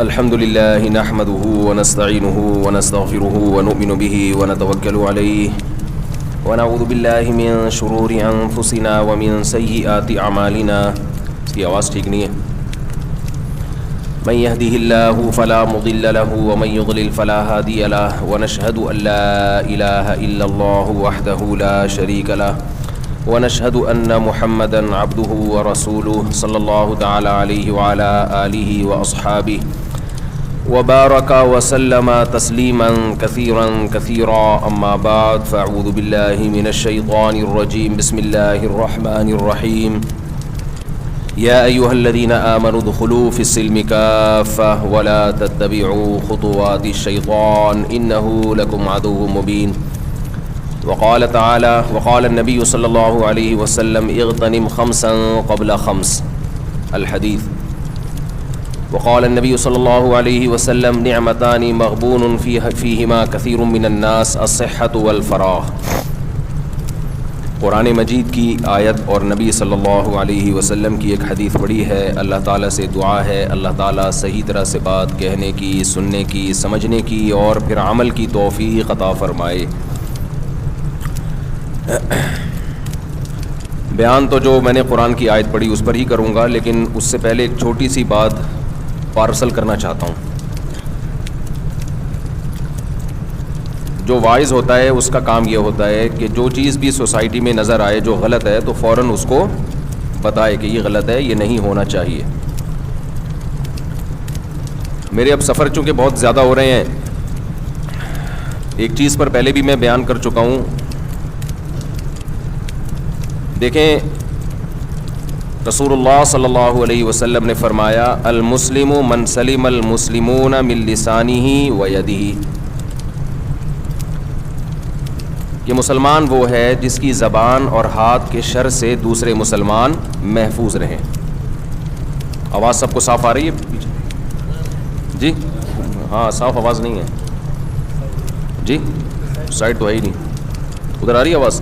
الحمد لله نحمده ونستعينه ونستغفره ونؤمن به ونتوكل عليه ونعوذ بالله من شرور انفسنا ومن سيئات اعمالنا. اس کی آواز ٹھیک نہیں ہے. من يهده الله فلا مضل له ومن يضلل فلا هادي له ونشهد ان لا اله الا الله وحده لا شريك له ونشهد ان محمدا عبده ورسوله صلى الله تعالى عليه وعلى اله واصحابه وبارك وسلم تسليما كثيرا كثيرا. اما بعد فاعوذ بالله من الشيطان الرجيم. بسم الله الرحمن الرحيم. يا أيها الذين آمنوا ادخلوا في السلم كافة ولا تتبعوا خطوات الشيطان إنه لكم عدو مبين. وقال تعالى وقال النبي صلى الله عليه وسلم اغتنم خمسا قبل خمس الحديث. وقال النبي صلى الله عليه وسلم نعمتان مغبون فيهما كثير من الناس الصحة والفراغ. قرآن مجید کی آیت اور نبی صلی اللہ علیہ وسلم کی ایک حدیث پڑھی ہے. اللہ تعالیٰ سے دعا ہے اللہ تعالیٰ صحیح طرح سے بات کہنے کی، سننے کی، سمجھنے کی اور پھر عمل کی توفیق عطا فرمائے. بیان تو جو میں نے قرآن کی آیت پڑھی اس پر ہی کروں گا، لیکن اس سے پہلے ایک چھوٹی سی بات پارسل کرنا چاہتا ہوں. جو وائز ہوتا ہے اس کا کام یہ ہوتا ہے کہ جو چیز بھی سوسائٹی میں نظر آئے جو غلط ہے تو فوراً اس کو بتائے کہ یہ غلط ہے، یہ نہیں ہونا چاہیے. میرے اب سفر چونکہ بہت زیادہ ہو رہے ہیں، ایک چیز پر پہلے بھی میں بیان کر چکا ہوں. دیکھیں رسول اللہ صلی اللہ علیہ وسلم نے فرمایا المسلم من سلم المسلمون من لسانہ و یدہ، کہ مسلمان وہ ہے جس کی زبان اور ہاتھ کے شر سے دوسرے مسلمان محفوظ رہیں. آواز سب کو صاف آ رہی ہے جی؟ ہاں صاف آواز نہیں ہے جی، سائڈ تو ہے ہی نہیں. ادھر آ رہی ہے آواز؟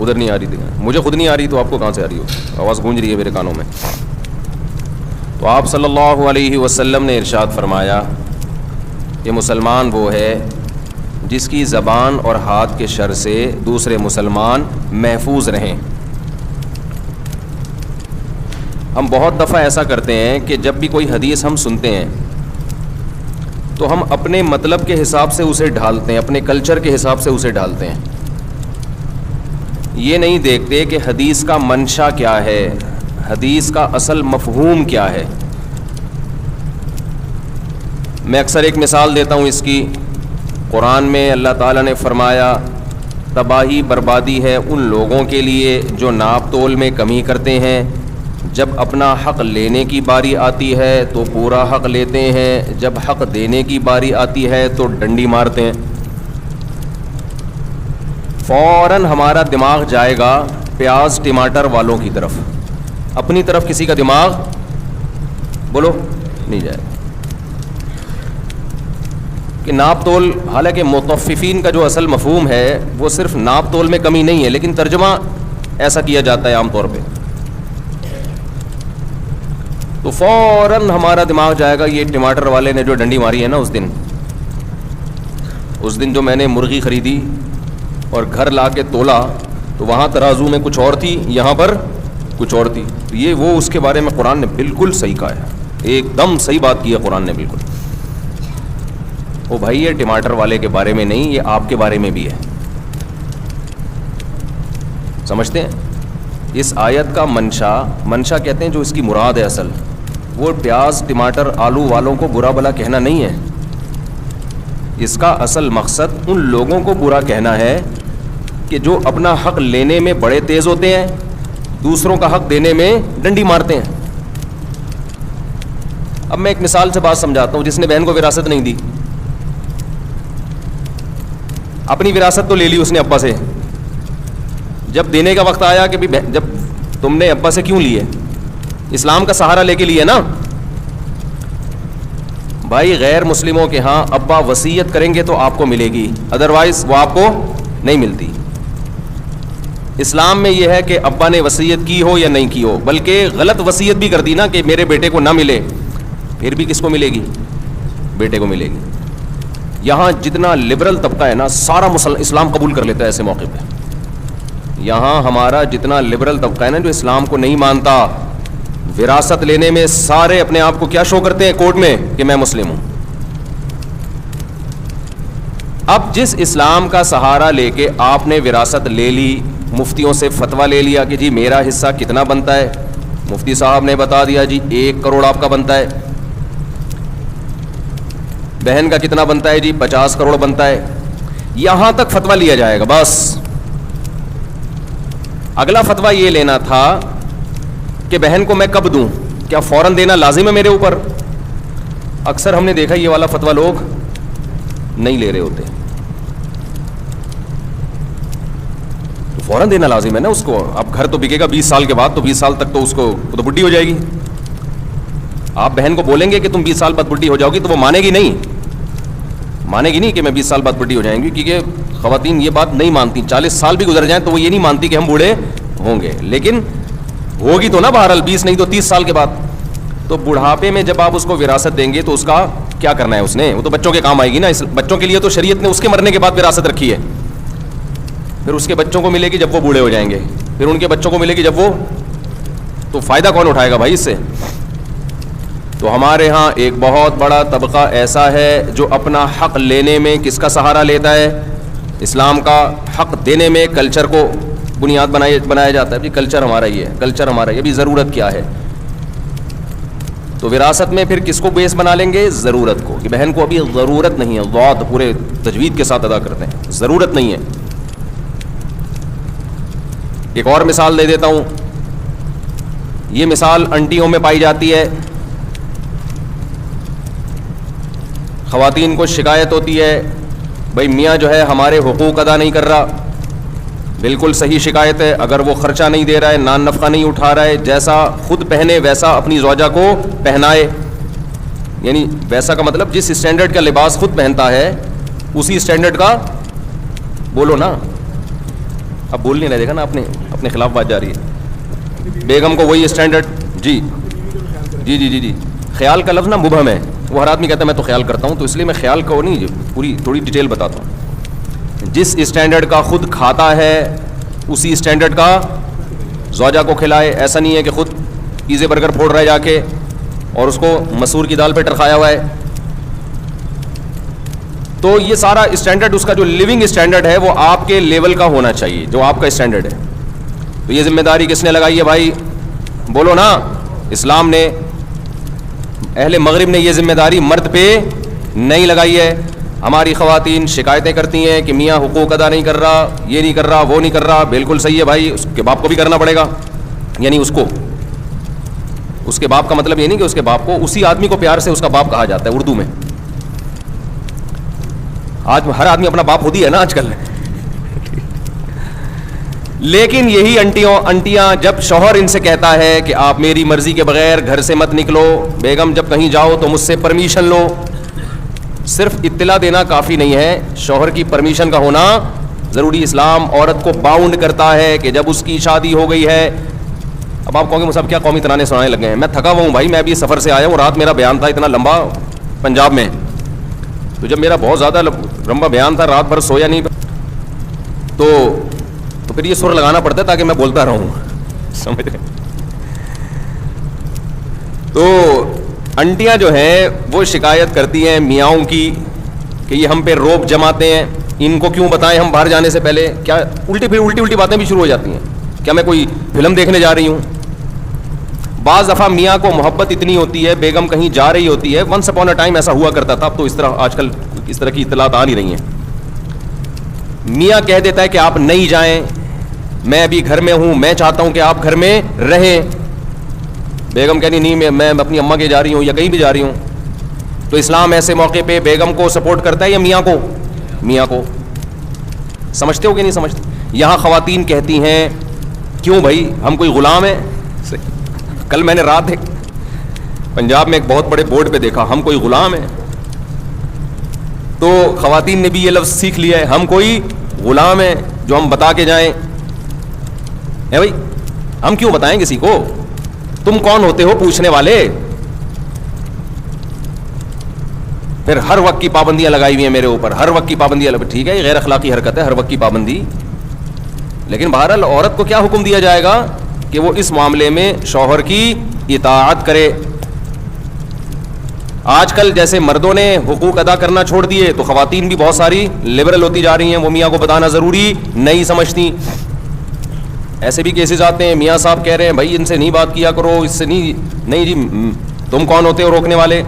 ادھر نہیں آ رہی تھی، مجھے خود نہیں آ رہی تو آپ کو کہاں سے آ رہی ہو؟ آواز گونج رہی ہے میرے کانوں میں. تو آپ صلی اللہ علیہ وسلم نے ارشاد فرمایا کہ مسلمان وہ ہے جس کی زبان اور ہاتھ کے شر سے دوسرے مسلمان محفوظ رہیں. ہم بہت دفعہ ایسا کرتے ہیں کہ جب بھی کوئی حدیث ہم سنتے ہیں تو ہم اپنے مطلب کے حساب سے اسے ڈھالتے ہیں، اپنے کلچر کے حساب سے اسے ڈھالتے ہیں. یہ نہیں دیکھتے کہ حدیث کا منشا کیا ہے، حدیث کا اصل مفہوم کیا ہے. میں اکثر ایک مثال دیتا ہوں اس کی. قرآن میں اللہ تعالیٰ نے فرمایا تباہی بربادی ہے ان لوگوں کے لیے جو ناپ تول میں کمی کرتے ہیں، جب اپنا حق لینے کی باری آتی ہے تو پورا حق لیتے ہیں، جب حق دینے کی باری آتی ہے تو ڈنڈی مارتے ہیں. فوراً ہمارا دماغ جائے گا پیاز ٹماٹر والوں کی طرف، اپنی طرف کسی کا دماغ بولو نہیں جائے گا. کہ ناپ تول، حالانکہ مطففین کا جو اصل مفہوم ہے وہ صرف ناپ تول میں کمی نہیں ہے، لیکن ترجمہ ایسا کیا جاتا ہے عام طور پہ. تو فوراً ہمارا دماغ جائے گا یہ ٹماٹر والے نے جو ڈنڈی ماری ہے نا اس دن جو میں نے مرغی خریدی اور گھر لا کے تولا تو وہاں ترازو میں کچھ اور تھی، یہاں پر کچھ اور تھی. یہ وہ اس کے بارے میں قرآن نے بالکل صحیح کہا ہے، ایک دم صحیح بات کی ہے قرآن نے بالکل. وہ بھائی یہ ٹماٹر والے کے بارے میں نہیں، یہ آپ کے بارے میں بھی ہے. سمجھتے ہیں؟ اس آیت کا منشا کہتے ہیں جو اس کی مراد ہے اصل، وہ پیاز ٹماٹر آلو والوں کو برا بلا کہنا نہیں ہے. اس کا اصل مقصد ان لوگوں کو برا کہنا ہے کہ جو اپنا حق لینے میں بڑے تیز ہوتے ہیں، دوسروں کا حق دینے میں ڈنڈی مارتے ہیں. اب میں ایک مثال سے بات سمجھاتا ہوں. جس نے بہن کو وراثت نہیں دی، اپنی وراثت تو لے لی اس نے ابا سے، جب دینے کا وقت آیا کہ جب تم نے ابا سے کیوں لیے؟ اسلام کا سہارا لے کے لیے نا. بھائی غیر مسلموں کے ہاں ابا وصیت کریں گے تو آپ کو ملے گی، ادروائز وہ آپ کو نہیں ملتی. اسلام میں یہ ہے کہ ابا نے وصیت کی ہو یا نہیں کی ہو، بلکہ غلط وصیت بھی کر دی نا کہ میرے بیٹے کو نہ ملے پھر بھی کس کو ملے گی؟ بیٹے کو ملے گی. یہاں جتنا لبرل طبقہ ہے نا سارا اسلام قبول کر لیتا ہے ایسے موقع پہ. یہاں ہمارا جتنا لبرل طبقہ ہے نا جو اسلام کو نہیں مانتا, وراثت لینے میں سارے اپنے آپ کو کیا شو کرتے ہیں کورٹ میں کہ میں مسلم ہوں. اب جس اسلام کا سہارا لے کے آپ نے وراثت لے لی, مفتیوں سے فتویٰ لے لیا کہ جی میرا حصہ کتنا بنتا ہے, مفتی صاحب نے بتا دیا جی 1 کروڑ آپ کا بنتا ہے, بہن کا کتنا بنتا ہے جی 50 کروڑ بنتا ہے, یہاں تک فتویٰ لیا جائے گا بس. اگلا فتویٰ یہ لینا تھا کہ بہن کو میں کب دوں, کیا فوراً دینا لازم ہے میرے اوپر؟ اکثر ہم نے دیکھا یہ والا فتویٰ لوگ نہیں لے رہے ہوتے. تو فوراً دینا لازم ہے نا اس کو. اب گھر تو بکے گا 20 سال کے بعد, تو 20 سال تک تو اس کو تو بڈھی ہو جائے گی. آپ بہن کو بولیں گے کہ تم 20 سال بعد بڈھی ہو جاؤ گی تو وہ مانے گی نہیں کہ میں 20 سال بعد بڈھی ہو جائیں گی, کیونکہ خواتین یہ بات نہیں مانتی. 40 سال بھی گزر جائیں تو وہ یہ نہیں مانتی کہ ہم بوڑھے ہوں گے, لیکن ہوگی تو نا بہرحال 20 نہیں تو 30 سال کے بعد. تو بڑھاپے میں جب آپ اس کو وراثت دیں گے تو اس کا کیا کرنا ہے اس نے, وہ تو بچوں کے کام آئے گی نا. بچوں کے لیے تو شریعت نے اس کے مرنے کے بعد وراثت رکھی ہے, پھر اس کے بچوں کو ملے گی جب وہ بوڑھے ہو جائیں گے, پھر ان کے بچوں کو ملے گی جب وہ, تو فائدہ کون اٹھائے گا بھائی اس سے؟ تو ہمارے ہاں ایک بہت بڑا طبقہ ایسا ہے جو اپنا حق لینے میں کس کا سہارا لیتا ہے؟ اسلام کا. حق دینے میں کلچر کو بنیاد بنایا جاتا ہے. کلچر ہمارا یہ ہے, کلچر ہمارا یہ بھی. ضرورت کیا ہے؟ تو وراثت میں پھر کس کو بیس بنا لیں گے؟ ضرورت کو, کہ بہن کو ابھی ضرورت نہیں ہے. ضاد پورے تجوید کے ساتھ ادا کرتے ہیں, ضرورت نہیں ہے. ایک اور مثال دے دیتا ہوں. یہ مثال انٹیوں میں پائی جاتی ہے. خواتین کو شکایت ہوتی ہے بھائی میاں جو ہے ہمارے حقوق ادا نہیں کر رہا. بالکل صحیح شکایت ہے. اگر وہ خرچہ نہیں دے رہا ہے, نان نفقہ نہیں اٹھا رہا ہے, جیسا خود پہنے ویسا اپنی زوجہ کو پہنائے, یعنی ویسا کا مطلب جس اسٹینڈرڈ کا لباس خود پہنتا ہے اسی اسٹینڈرڈ کا, بولو نا, اب بول نہیں رہے, دیکھا نا اپنے خلاف بات جا رہی ہے. بیگم کو وہی اسٹینڈرڈ, جی جی جی جی جی خیال کا لفظ نا مبہم ہے. وہ ہر آدمی کہتا ہے میں تو خیال کرتا ہوں, تو اس لیے میں خیال کو نہیں پوری تھوڑی ڈیٹیل بتاتا ہوں. جس اسٹینڈرڈ کا خود کھاتا ہے اسی اسٹینڈرڈ کا زوجہ کو کھلائے. ایسا نہیں ہے کہ خود پیزے برگر پھوڑ رہا ہے جا کے اور اس کو مسور کی دال پہ ٹرکھایا ہوا ہے. تو یہ سارا اسٹینڈرڈ, اس کا جو لیونگ اسٹینڈرڈ ہے وہ آپ کے لیول کا ہونا چاہیے, جو آپ کا اسٹینڈرڈ ہے. تو یہ ذمہ داری کس نے لگائی ہے بھائی؟ بولو نا. اسلام نے, اہل مغرب نے یہ ذمہ داری مرد پہ نہیں لگائی ہے. ہماری خواتین شکایتیں کرتی ہیں کہ میاں حقوق ادا نہیں کر رہا, یہ نہیں کر رہا, وہ نہیں کر رہا. بالکل صحیح ہے بھائی, اس کے باپ کو بھی کرنا پڑے گا. یعنی اس کے باپ کا مطلب یہ نہیں کہ اس کے باپ کو, اسی آدمی کو پیار سے اس کا باپ کہا جاتا ہے اردو میں. آج ہر آدمی اپنا باپ خود ہی ہے نا آج کل. لیکن یہی انٹیاں جب شوہر ان سے کہتا ہے کہ آپ میری مرضی کے بغیر گھر سے مت نکلو, بیگم جب کہیں جاؤ تو مجھ سے پرمیشن لو. صرف اطلاع دینا کافی نہیں ہے, شوہر کی پرمیشن کا ہونا ضروری. اسلام عورت کو باؤنڈ کرتا ہے کہ جب اس کی شادی ہو گئی ہے. اب آپ کہو گے مصعب کیا قومی ترانے سنانے لگے ہیں؟ میں تھکا ہوا ہوں بھائی, میں ابھی سفر سے آیا ہوں. رات میرا بیان تھا اتنا لمبا پنجاب میں, تو جب میرا بہت زیادہ لمبا بیان تھا, رات بھر سویا نہیں, تو پھر یہ سر لگانا پڑتا ہے تاکہ میں بولتا رہوں, سمجھ رہے. تو انٹیاں جو ہیں وہ شکایت کرتی ہیں میاؤں کی کہ یہ ہم پہ روب جماتے ہیں, ان کو کیوں بتائیں ہم باہر جانے سے پہلے. کیا الٹی باتیں بھی شروع ہو جاتی ہیں, کیا میں کوئی فلم دیکھنے جا رہی ہوں. بعض دفعہ میاں کو محبت اتنی ہوتی ہے, بیگم کہیں جا رہی ہوتی ہے. ونس اپون اے ٹائم ایسا ہوا کرتا تھا, اب تو اس طرح آج کل اس طرح کی اطلاعات آ نہیں رہی ہیں. میاں کہہ دیتا ہے کہ آپ نہیں جائیں, میں ابھی گھر میں ہوں, میں چاہتا ہوں کہ آپ گھر میں رہیں. بیگم کہنی نہیں میں اپنی اماں کے جا رہی ہوں یا کہیں بھی جا رہی ہوں. تو اسلام ایسے موقع پہ بیگم کو سپورٹ کرتا ہے یا میاں کو؟ میاں کو. سمجھتے ہو کہ نہیں سمجھتے؟ یہاں خواتین کہتی ہیں کیوں بھائی ہم کوئی غلام ہیں؟ کل میں نے رات پنجاب میں ایک بہت بڑے بورڈ پہ دیکھا, ہم کوئی غلام ہیں. تو خواتین نے بھی یہ لفظ سیکھ لیا ہے, ہم کوئی غلام ہیں جو ہم بتا کے جائیں. ہے بھائی, ہم کیوں بتائیں کسی کو؟ تم کون ہوتے ہو پوچھنے والے؟ پھر ہر وقت کی پابندیاں لگائی ہوئی ہیں میرے اوپر, ہر وقت کی پابندیاں ٹھیک ہے, یہ غیر اخلاقی حرکت ہے ہر وقت کی پابندی. لیکن بہرحال عورت کو کیا حکم دیا جائے گا کہ وہ اس معاملے میں شوہر کی اطاعت کرے. آج کل جیسے مردوں نے حقوق ادا کرنا چھوڑ دیے تو خواتین بھی بہت ساری لبرل ہوتی جا رہی ہیں, وہ میاں کو بتانا ضروری نہیں سمجھتی. ایسے بھی کیسز آتے ہیں, میاں صاحب کہہ رہے ہیں بھائی ان سے نہیں بات کیا کرو, اس سے نہیں جی تم کون ہوتے ہو روکنے والے.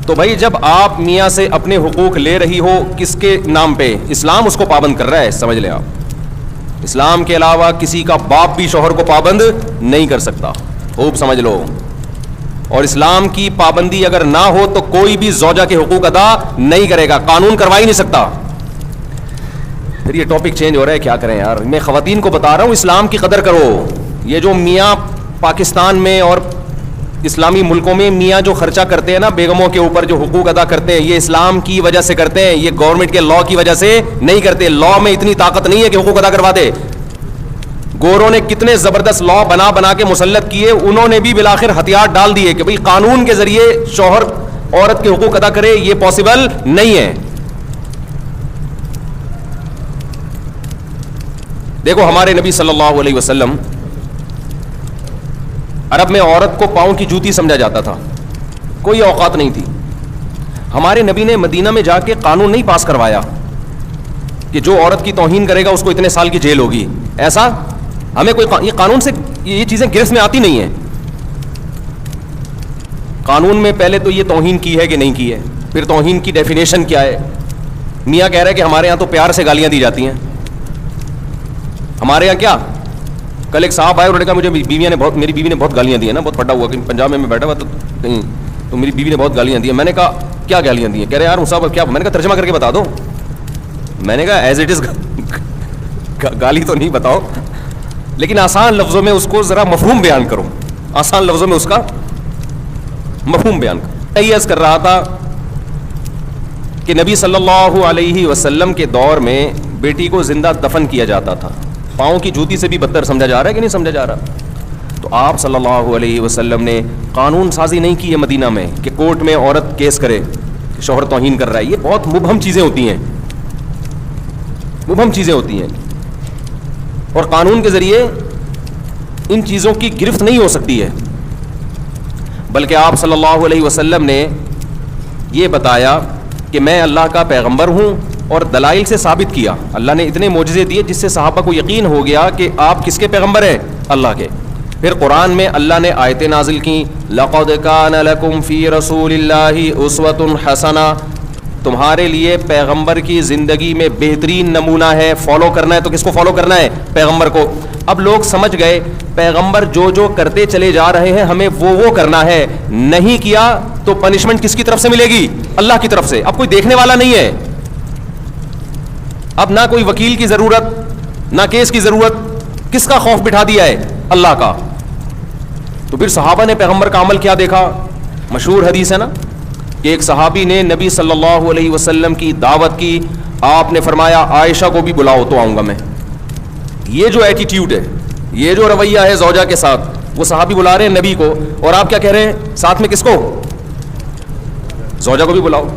تو بھائی جب آپ میاں سے اپنے حقوق لے رہی ہو کس کے نام پہ؟ اسلام اس کو پابند کر رہا ہے, سمجھ لیں آپ. اسلام کے علاوہ کسی کا باپ بھی شوہر کو پابند نہیں کر سکتا, خوب سمجھ لو. اور اسلام کی پابندی اگر نہ ہو تو کوئی بھی زوجہ کے حقوق ادا نہیں کرے گا, قانون کروا ہی نہیں سکتا. پھر یہ ٹاپک چینج ہو رہا ہے, کیا کریں یار. میں خواتین کو بتا رہا ہوں اسلام کی قدر کرو. یہ جو میاں پاکستان میں اور اسلامی ملکوں میں میاں جو خرچہ کرتے ہیں نا بیگموں کے اوپر, جو حقوق ادا کرتے ہیں, یہ اسلام کی وجہ سے کرتے ہیں, یہ گورنمنٹ کے لا کی وجہ سے نہیں کرتے. لا میں اتنی طاقت نہیں ہے کہ حقوق ادا کروا دے. گوروں نے کتنے زبردست لا بنا کے مسلط کیے, انہوں نے بھی بالآخر ہتھیار ڈال دیے کہ بھئی قانون کے ذریعے شوہر عورت کے حقوق ادا کرے, یہ پاسبل نہیں ہے. دیکھو ہمارے نبی صلی اللہ علیہ وسلم, عرب میں عورت کو پاؤں کی جوتی سمجھا جاتا تھا, کوئی اوقات نہیں تھی. ہمارے نبی نے مدینہ میں جا کے قانون نہیں پاس کروایا کہ جو عورت کی توہین کرے گا اس کو اتنے سال کی جیل ہوگی. ایسا ہمیں کوئی یہ قانون سے یہ چیزیں گرفت میں آتی نہیں ہیں. قانون میں پہلے تو یہ توہین کی ہے کہ نہیں کی ہے, پھر توہین کی ڈیفینیشن کیا ہے. میاں کہہ رہے ہیں کہ ہمارے یہاں تو پیار سے گالیاں دی جاتی ہیں. ہمارے یہاں کیا, کل ایک صاحب آئے, انہوں نے کہا مجھے میری بیوی نے بہت گالیاں دی ہیں نا, بہت پھٹا ہوا کہ پنجاب میں بیٹھا ہوا تو میری بیوی نے بہت گالیاں دی ہیں. میں نے کہا کیا گالیاں دی ہیں؟ کہہ رہے یار صاحب کیا. میں نے کہا ترجمہ کر کے بتا دو. میں نے کہا ایز اٹ از گالی تو نہیں بتاؤ, لیکن آسان لفظوں میں اس کو ذرا مفہوم بیان کرو, آسان لفظوں میں اس کا مفہوم بیان کرو. یہ عرض کر رہا تھا کہ نبی صلی اللہ علیہ وسلم کے دور میں بیٹی کو زندہ دفن کیا جاتا تھا. پاؤں کی جوتی سے بھی بدتر سمجھا جا رہا ہے کہ نہیں سمجھا جا رہا. تو آپ صلی اللہ علیہ وسلم نے قانون سازی نہیں کی ہے مدینہ میں کہ کورٹ میں عورت کیس کرے کہ شوہر توہین کر رہا ہے. یہ بہت مبہم چیزیں ہوتی ہیں, مبہم چیزیں ہوتی ہیں, اور قانون کے ذریعے ان چیزوں کی گرفت نہیں ہو سکتی ہے. بلکہ آپ صلی اللہ علیہ وسلم نے یہ بتایا کہ میں اللہ کا پیغمبر ہوں, اور دلائل سے ثابت کیا. اللہ نے اتنے معجزے دیے جس سے صحابہ کو یقین ہو گیا کہ آپ کس کے پیغمبر ہیں؟ اللہ کے. پھر قرآن میں اللہ نے آیتیں نازل کی, لَقَدْ كَانَ لَكُمْ فِي رَسُولِ اللَّهِ أُسْوَةٌ حَسَنَةٌ, تمہارے لیے پیغمبر کی زندگی میں بہترین نمونہ ہے. فالو کرنا ہے تو کس کو فالو کرنا ہے؟ پیغمبر کو. اب لوگ سمجھ گئے پیغمبر جو کرتے چلے جا رہے ہیں ہمیں وہ کرنا ہے, نہیں کیا تو پنشمنٹ کس کی طرف سے ملے گی؟ اللہ کی طرف سے. اب کوئی دیکھنے والا نہیں ہے, اب نہ کوئی وکیل کی ضرورت, نہ کیس کی ضرورت. کس کا خوف بٹھا دیا ہے؟ اللہ کا. تو پھر صحابہ نے پیغمبر کا عمل کیا دیکھا؟ مشہور حدیث ہے نا کہ ایک صحابی نے نبی صلی اللہ علیہ وسلم کی دعوت کی, آپ نے فرمایا عائشہ کو بھی بلاؤ تو آؤں گا میں. یہ جو ایٹیٹیوڈ ہے, یہ جو رویہ ہے زوجہ کے ساتھ, وہ صحابی بلا رہے ہیں نبی کو, اور آپ کیا کہہ رہے ہیں ساتھ میں کس کو؟ زوجہ کو بھی بلاؤ.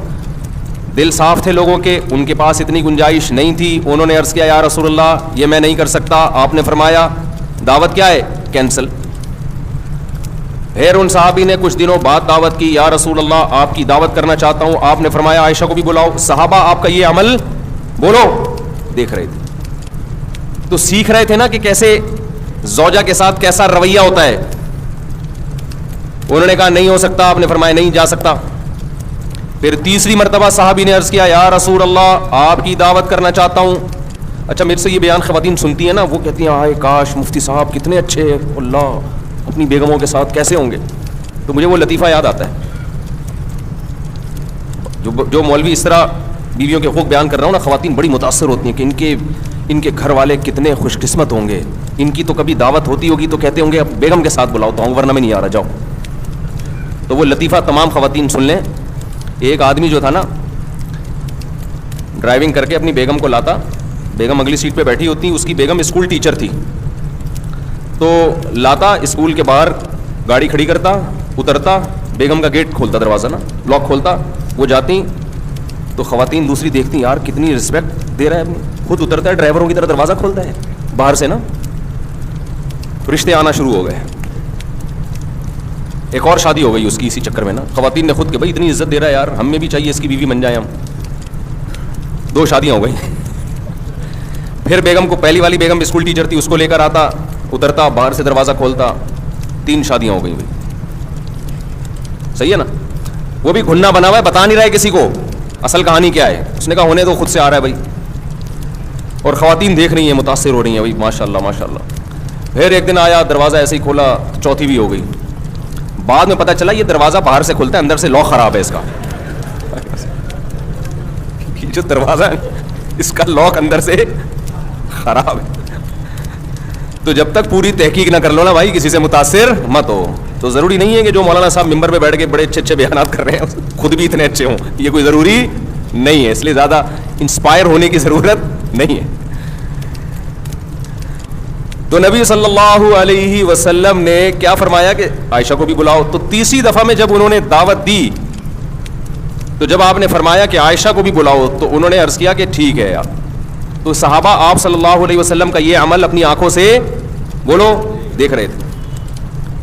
دل صاف تھے لوگوں کے, ان کے پاس اتنی گنجائش نہیں تھی. انہوں نے عرض کیا یا رسول اللہ یہ میں نہیں کر سکتا. آپ نے فرمایا دعوت کیا ہے؟ کینسل. پھر ان صحابی نے کچھ دنوں بعد دعوت کی, یا رسول اللہ آپ کی دعوت کرنا چاہتا ہوں. آپ نے فرمایا عائشہ کو بھی بلاؤ. صحابہ آپ کا یہ عمل بولو دیکھ رہے تھے, تو سیکھ رہے تھے نا کہ کیسے زوجہ کے ساتھ کیسا رویہ ہوتا ہے. انہوں نے کہا نہیں ہو سکتا. آپ نے فرمایا نہیں جا سکتا. پھر تیسری مرتبہ صحابی نے عرض کیا یا رسول اللہ آپ کی دعوت کرنا چاہتا ہوں. اچھا میرے سے یہ بیان خواتین سنتی ہیں نا, وہ کہتی ہیں آئے کاش مفتی صاحب کتنے اچھے ہیں, اللہ اپنی بیگموں کے ساتھ کیسے ہوں گے. تو مجھے وہ لطیفہ یاد آتا ہے جو مولوی اس طرح بیویوں کے حقوق بیان کر رہا ہوں نا, خواتین بڑی متاثر ہوتی ہیں کہ ان کے گھر والے کتنے خوش قسمت ہوں گے. ان کی تو کبھی دعوت ہوتی ہوگی تو کہتے ہوں گے اب بیگم کے ساتھ بلاؤ تو آؤں, ورنہ میں نہیں آ رہا, جاؤ. تو وہ لطیفہ تمام خواتین سن لیں. ایک آدمی جو تھا نا ڈرائیونگ کر کے اپنی بیگم کو لاتا, بیگم اگلی سیٹ پہ بیٹھی ہوتی, اس کی بیگم اسکول ٹیچر تھی, تو لاتا اسکول کے باہر گاڑی کھڑی کرتا, اترتا, بیگم کا گیٹ کھولتا, دروازہ نا لاک کھولتا, وہ جاتی تو خواتین دوسری دیکھتی یار کتنی رسپیکٹ دے رہا ہے, خود اترتا ہے ڈرائیوروں کی طرح دروازہ کھولتا ہے باہر سے نا. رشتے آنا شروع ہو گئے. ایک اور شادی ہو گئی اس کی اسی چکر میں نا, خواتین نے خود کہ بھائی اتنی عزت دے رہا ہے یار ہمیں بھی چاہیے اس کی بیوی بن جائیں ہم. 2 شادیاں ہو گئی. پھر بیگم کو, پہلی والی بیگم اسکول ٹیچر تھی, اس کو لے کر آتا, اترتا, باہر سے دروازہ کھولتا. 3 شادیاں ہو گئی بھائی. صحیح ہے نا. وہ بھی گھننا بنا ہوا ہے, بتا نہیں رہا ہے کسی کو اصل کہانی کیا ہے. اس نے کہا ہونے تو خود سے آ رہا ہے بھائی. اور خواتین دیکھ رہی ہیں, متاثر ہو رہی ہیں بھائی, ماشاء اللہ ماشاء اللہ. پھر ایک دن آیا, دروازہ ایسے ہی کھولا, چوتھی بھی ہو گئی. بعد میں پتہ چلا یہ دروازہ باہر سے کھلتا ہے, اندر سے لاک خراب ہے اس کا. جو دروازہ ہے اس کا لاک اندر سے خراب ہے. تو جب تک پوری تحقیق نہ کر لو نا بھائی, کسی سے متاثر مت ہو. تو ضروری نہیں ہے کہ جو مولانا صاحب ممبر پہ بیٹھ کے بڑے اچھے بیانات کر رہے ہیں خود بھی اتنے اچھے ہوں, یہ کوئی ضروری نہیں ہے. اس لیے زیادہ انسپائر ہونے کی ضرورت نہیں ہے. تو نبی صلی اللہ علیہ وسلم نے کیا فرمایا کہ عائشہ کو بھی بلاؤ. تو تیسری دفعہ میں جب انہوں نے دعوت دی تو جب آپ نے فرمایا کہ عائشہ کو بھی بلاؤ تو انہوں نے عرض کیا کہ ٹھیک ہے. تو صحابہ آپ صلی اللہ علیہ وسلم کا یہ عمل اپنی آنکھوں سے بولو دیکھ رہے تھے.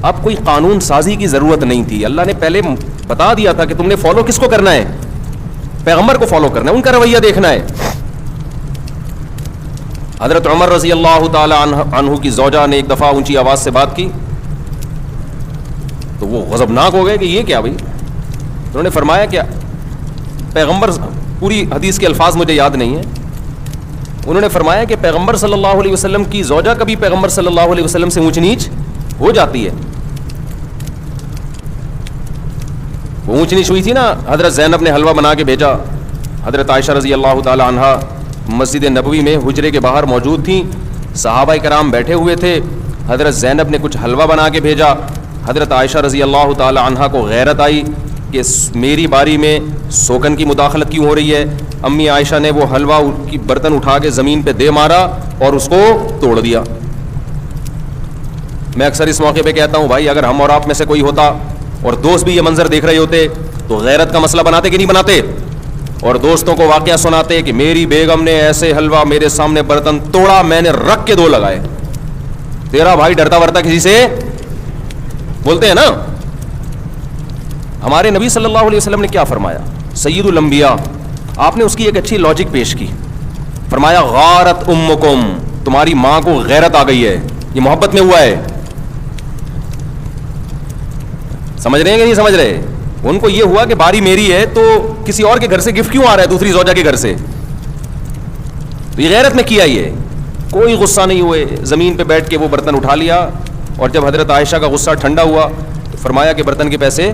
اب کوئی قانون سازی کی ضرورت نہیں تھی. اللہ نے پہلے بتا دیا تھا کہ تم نے فالو کس کو کرنا ہے, پیغمبر کو فالو کرنا ہے, ان کا رویہ دیکھنا ہے. حضرت عمر رضی اللہ تعالی عنہ کی زوجہ نے ایک دفعہ اونچی آواز سے بات کی تو وہ غضبناک ہو گئے کہ یہ کیا بھائی. انہوں نے فرمایا کہ پیغمبر, پوری حدیث کے الفاظ مجھے یاد نہیں ہیں, انہوں نے فرمایا کہ پیغمبر صلی اللہ علیہ وسلم کی زوجہ کبھی پیغمبر صلی اللہ علیہ وسلم سے اونچ نیچ ہو جاتی ہے. وہ اونچ نیچ ہوئی تھی نا, حضرت زینب نے حلوہ بنا کے بھیجا. حضرت عائشہ رضی اللہ تعالی عنہا مسجد نبوی میں حجرے کے باہر موجود تھیں, صحابہ کرام بیٹھے ہوئے تھے. حضرت زینب نے کچھ حلوہ بنا کے بھیجا. حضرت عائشہ رضی اللہ تعالی عنہا کو غیرت آئی کہ میری باری میں سوکن کی مداخلت کیوں ہو رہی ہے. امی عائشہ نے وہ حلوہ کی برتن اٹھا کے زمین پہ دے مارا اور اس کو توڑ دیا. میں اکثر اس موقع پہ کہتا ہوں بھائی, اگر ہم اور آپ میں سے کوئی ہوتا اور دوست بھی یہ منظر دیکھ رہے ہوتے تو غیرت کا مسئلہ بناتے کہ نہیں بناتے, اور دوستوں کو واقعہ سناتے کہ میری بیگم نے ایسے حلوہ میرے سامنے برتن توڑا, میں نے رکھ کے 2 لگائے. تیرا بھائی ڈرتا ورتا کسی سے بولتے ہیں نا. ہمارے نبی صلی اللہ علیہ وسلم نے کیا فرمایا, سید الانبیاء, آپ نے اس کی ایک اچھی لاجک پیش کی. فرمایا غارت امکم, تمہاری ماں کو غیرت آ گئی ہے. یہ محبت میں ہوا ہے. سمجھ رہے ہیں کہ نہیں سمجھ رہے؟ ان کو یہ ہوا کہ باری میری ہے تو کسی اور کے گھر سے گفٹ کیوں آ رہا ہے, دوسری زوجہ کے گھر سے. تو یہ غیرت میں کیا, یہ کوئی غصہ نہیں ہوئے, زمین پہ بیٹھ کے وہ برتن اٹھا لیا. اور جب حضرت عائشہ کا غصہ ٹھنڈا ہوا تو فرمایا کہ برتن کے پیسے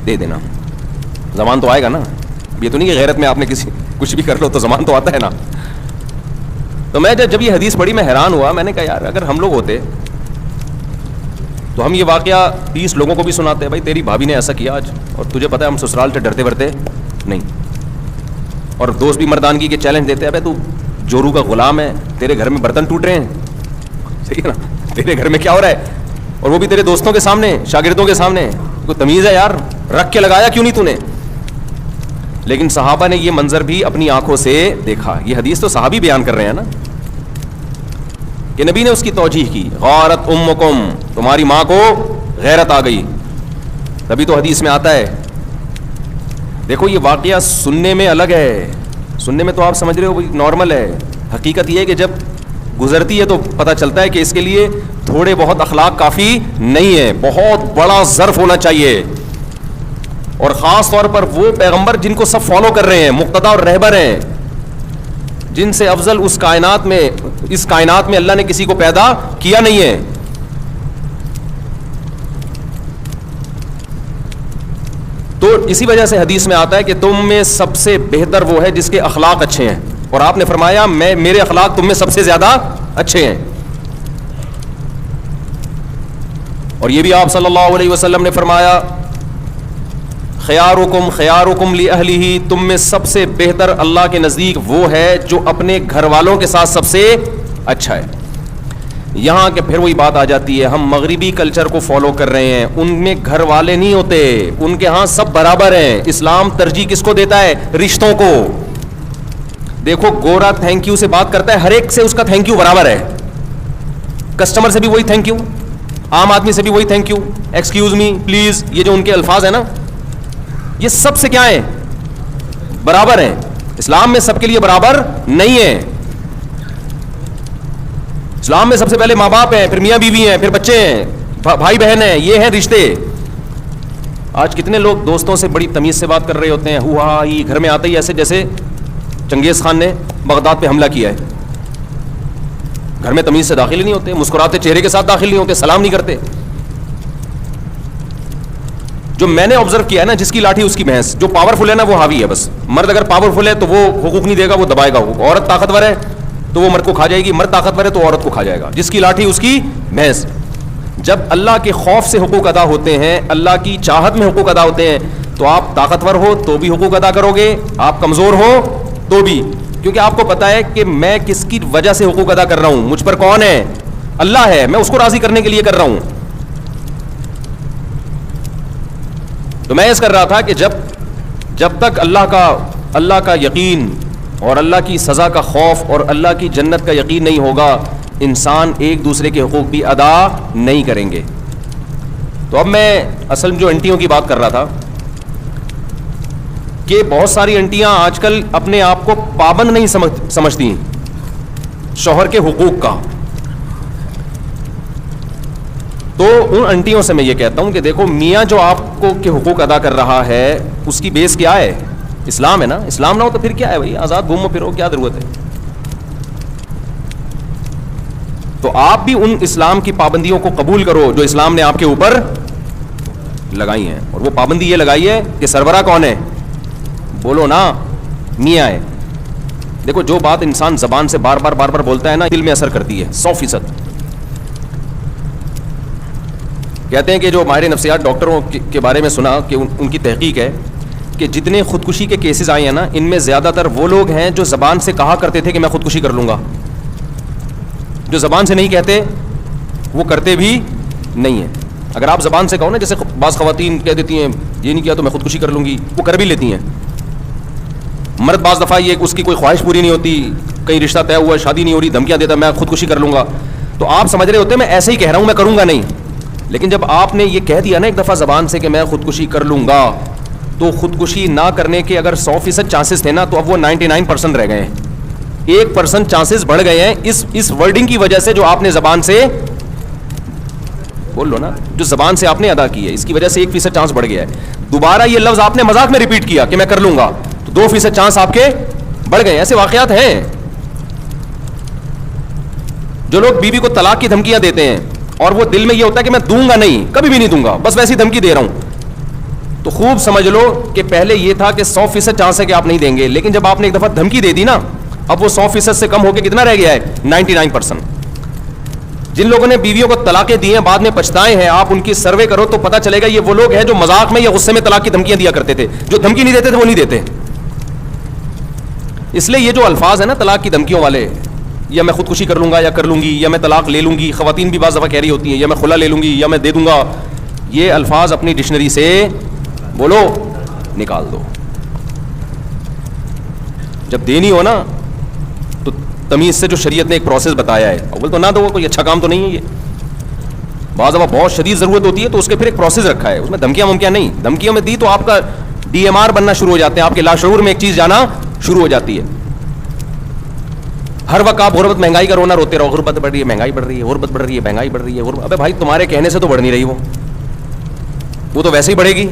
دے دینا. زمان تو آئے گا نا, یہ تو نہیں کہ غیرت میں آپ نے کسی کچھ بھی کر لو تو زمان تو آتا ہے نا. تو میں جب یہ حدیث پڑھی میں حیران ہوا. میں نے کہا یار اگر ہم لوگ ہوتے تو ہم یہ واقعہ 20 لوگوں کو بھی سناتے, بھائی تیری بھابھی نے ایسا کیا آج, اور تجھے پتہ ہے ہم سسرال سے ڈرتے ورتے نہیں. اور دوست بھی مردانگی کے چیلنج دیتے ہیں, ابے تو جورو کا غلام ہے, تیرے گھر میں برتن ٹوٹ رہے ہیں, ٹھیک ہے نا, تیرے گھر میں کیا ہو رہا ہے, اور وہ بھی تیرے دوستوں کے سامنے, شاگردوں کے سامنے. کوئی تمیز ہے یار, رکھ کے لگایا کیوں نہیں تو نے. لیکن صحابہ نے یہ منظر بھی اپنی آنکھوں سے دیکھا. یہ حدیث تو صحابی بیان کر رہے ہیں نا, کہ نبی نے اس کی توجیح کی, غارت امکم, تمہاری ماں کو غیرت آ گئی. تبھی تو حدیث میں آتا ہے. دیکھو یہ واقعہ سننے میں الگ ہے, سننے میں تو آپ سمجھ رہے ہو نارمل ہے. حقیقت یہ ہے کہ جب گزرتی ہے تو پتہ چلتا ہے کہ اس کے لیے تھوڑے بہت اخلاق کافی نہیں ہے, بہت بڑا ظرف ہونا چاہیے. اور خاص طور پر وہ پیغمبر جن کو سب فالو کر رہے ہیں, مقتدا اور رہبر ہیں, جن سے افضل اس کائنات میں اللہ نے کسی کو پیدا کیا نہیں ہے. تو اسی وجہ سے حدیث میں آتا ہے کہ تم میں سب سے بہتر وہ ہے جس کے اخلاق اچھے ہیں, اور آپ نے فرمایا میرے اخلاق تم میں سب سے زیادہ اچھے ہیں. اور یہ بھی آپ صلی اللہ علیہ وسلم نے فرمایا خیارکم لأہلہ, تم میں سب سے بہتر اللہ کے نزدیک وہ ہے جو اپنے گھر والوں کے ساتھ سب سے اچھا ہے. یہاں کہ پھر وہی بات آ جاتی ہے, ہم مغربی کلچر کو فالو کر رہے ہیں, ان میں گھر والے نہیں ہوتے, ان کے ہاں سب برابر ہیں. اسلام ترجیح کس کو دیتا ہے؟ رشتوں کو. دیکھو گورا تھینک یو سے بات کرتا ہے, ہر ایک سے اس کا تھینک یو برابر ہے. کسٹمر سے بھی وہی تھینک یو, عام آدمی سے بھی وہی thank you, excuse me, please, یہ جو ان کے الفاظ ہیں نا, یہ سب سے کیا ہیں؟ برابر ہیں. اسلام میں سب کے لیے برابر نہیں ہے. اسلام میں سب سے پہلے ماں باپ ہیں, پھر میاں بیوی ہیں, پھر بچے ہیں, بھائی بہن ہیں, یہ ہیں رشتے. آج کتنے لوگ دوستوں سے بڑی تمیز سے بات کر رہے ہوتے ہیں, ہوا ہی گھر میں آتے ہی ایسے جیسے چنگیز خان نے بغداد پہ حملہ کیا ہے. گھر میں تمیز سے داخل ہی نہیں ہوتے, مسکراتے چہرے کے ساتھ داخل نہیں ہوتے, سلام نہیں کرتے. جو میں نے آبزرو کیا ہے نا, جس کی لاٹھی اس کی بھینس. جو پاورفل ہے نا وہ حاوی ہے بس. مرد اگر پاورفل ہے تو وہ حقوق نہیں دے گا, وہ دبائے گا حقوق. عورت طاقتور ہے تو وہ مرد کو کھا جائے گی, مرد طاقتور ہے تو عورت کو کھا جائے گا. جس کی لاٹھی اس کی بھینس. جب اللہ کے خوف سے حقوق ادا ہوتے ہیں, اللہ کی چاہت میں حقوق ادا ہوتے ہیں, تو آپ طاقتور ہو تو بھی حقوق ادا کرو گے, آپ کمزور ہو تو بھی, کیونکہ آپ کو پتا ہے کہ میں کس کی وجہ سے حقوق ادا کر رہا ہوں. مجھ پر کون ہے؟ اللہ ہے. میں اس کو راضی کرنے کے لیے کر رہا ہوں. تو میں اس کر رہا تھا کہ جب تک اللہ کا یقین اور اللہ کی سزا کا خوف اور اللہ کی جنت کا یقین نہیں ہوگا, انسان ایک دوسرے کے حقوق بھی ادا نہیں کریں گے. تو اب میں اصل جو انٹیوں کی بات کر رہا تھا کہ بہت ساری انٹیاں آج کل اپنے آپ کو پابند نہیں سمجھتی شوہر کے حقوق کا. تو ان انٹیوں سے میں یہ کہتا ہوں کہ دیکھو, میاں جو آپ کو کے حقوق ادا کر رہا ہے اس کی بیس کیا ہے؟ اسلام ہے نا. اسلام نہ ہو تو پھر کیا ہے بھائی, آزاد گھومو پھرو, کیا ضرورت ہے؟ تو آپ بھی ان اسلام کی پابندیوں کو قبول کرو جو اسلام نے آپ کے اوپر لگائی ہیں. اور وہ پابندی یہ لگائی ہے کہ سربراہ کون ہے؟ بولو نا, میاں ہے. دیکھو جو بات انسان زبان سے بار بار بولتا ہے نا, دل میں اثر کرتی ہے 100%. کہتے ہیں کہ جو ماہر نفسیات ڈاکٹروں کے بارے میں سنا کہ ان کی تحقیق ہے کہ جتنے خودکشی کے کیسز آئے ہیں نا, ان میں زیادہ تر وہ لوگ ہیں جو زبان سے کہا کرتے تھے کہ میں خودکشی کر لوں گا. جو زبان سے نہیں کہتے وہ کرتے بھی نہیں ہیں. اگر آپ زبان سے کہو نا, جیسے بعض خواتین کہہ دیتی ہیں یہ نہیں کیا تو میں خودکشی کر لوں گی, وہ کر بھی لیتی ہیں. مرد بعض دفعہ یہ اس کی کوئی خواہش پوری نہیں ہوتی, کہیں رشتہ طے ہوا ہے, شادی نہیں ہو رہی, دھمکیاں دیتا میں خودکشی کر لوں گا. تو آپ سمجھ رہے ہوتے ہیں میں ایسے ہی کہہ رہا ہوں, میں کروں گا نہیں. لیکن جب آپ نے یہ کہہ دیا نا ایک دفعہ زبان سے کہ میں خودکشی کر لوں گا, تو خودکشی نہ کرنے کے اگر 100% چانسز تھے نا, تو اب وہ 99% رہ گئے ہیں. 1% چانسز بڑھ گئے ہیں اس ورڈنگ کی وجہ سے جو آپ نے زبان سے بول لو نا, جو زبان سے آپ نے ادا کی ہے, اس کی وجہ سے 1% چانس بڑھ گیا ہے. دوبارہ یہ لفظ آپ نے مذاق میں ریپیٹ کیا کہ میں کر لوں گا, تو 2% چانس آپ کے بڑھ گئے. ایسے واقعات ہیں. جو لوگ بیوی کو طلاق کی دھمکیاں دیتے ہیں اور وہ دل میں یہ ہوتا ہے کہ میں دوں گا نہیں, کبھی بھی نہیں دوں گا, بس ویسی دھمکی دے رہا ہوں, تو خوب سمجھ لو کہ پہلے یہ تھا کہ 100% چانس ہے کہ آپ نہیں دیں گے, لیکن جب آپ نے ایک دفعہ دھمکی دے دی نا, اب وہ 100% سے کم ہو کے کتنا رہ گیا ہے؟ 99%. جن لوگوں نے بیویوں کو طلاقیں دی ہیں بعد میں پچھتائے ہیں, آپ ان کی سروے کرو تو پتہ چلے گا یہ وہ لوگ ہیں جو مذاق میں یا غصے میں طلاق کی دھمکیاں دیا کرتے تھے. جو دھمکی نہیں دیتے تھے وہ نہیں دیتے. اس لیے یہ جو الفاظ ہیں نا طلاق کی دھمکیوں والے, یا میں خودکشی کر لوں گا یا کر لوں گی, یا میں طلاق لے لوں گی, خواتین بھی بعض دفعہ کہہ رہی ہوتی ہیں یا میں خلا لے لوں گی یا میں دے دوں گا, یہ الفاظ اپنی ڈکشنری سے بولو نکال دو. جب دینی ہو نا تو تمیز سے, جو شریعت نے ایک پروسیس بتایا ہے, اول تو نہ دو, کوئی اچھا کام تو نہیں ہے یہ. بعض دفعہ بہت شدید ضرورت ہوتی ہے تو اس کے پھر ایک پروسیس رکھا ہے, اس میں دھمکیاں ممکن نہیں. دھمکیوں میں دی تو آپ کا DMR بننا شروع ہو جاتے ہیں, آپ کے لاشعور میں ایک چیز جانا شروع ہو جاتی ہے. ہر وقت آپ غربت مہنگائی کا رونا روتے رہو, غربت بڑھ رہی ہے, مہنگائی بڑھ رہی ہے, غربت بڑھ رہی ہے, مہنگائی بڑھ رہی ہے. ابے بھائی تمہارے کہنے سے تو بڑھ نہیں رہی, وہ تو ویسے ہی بڑھے گی.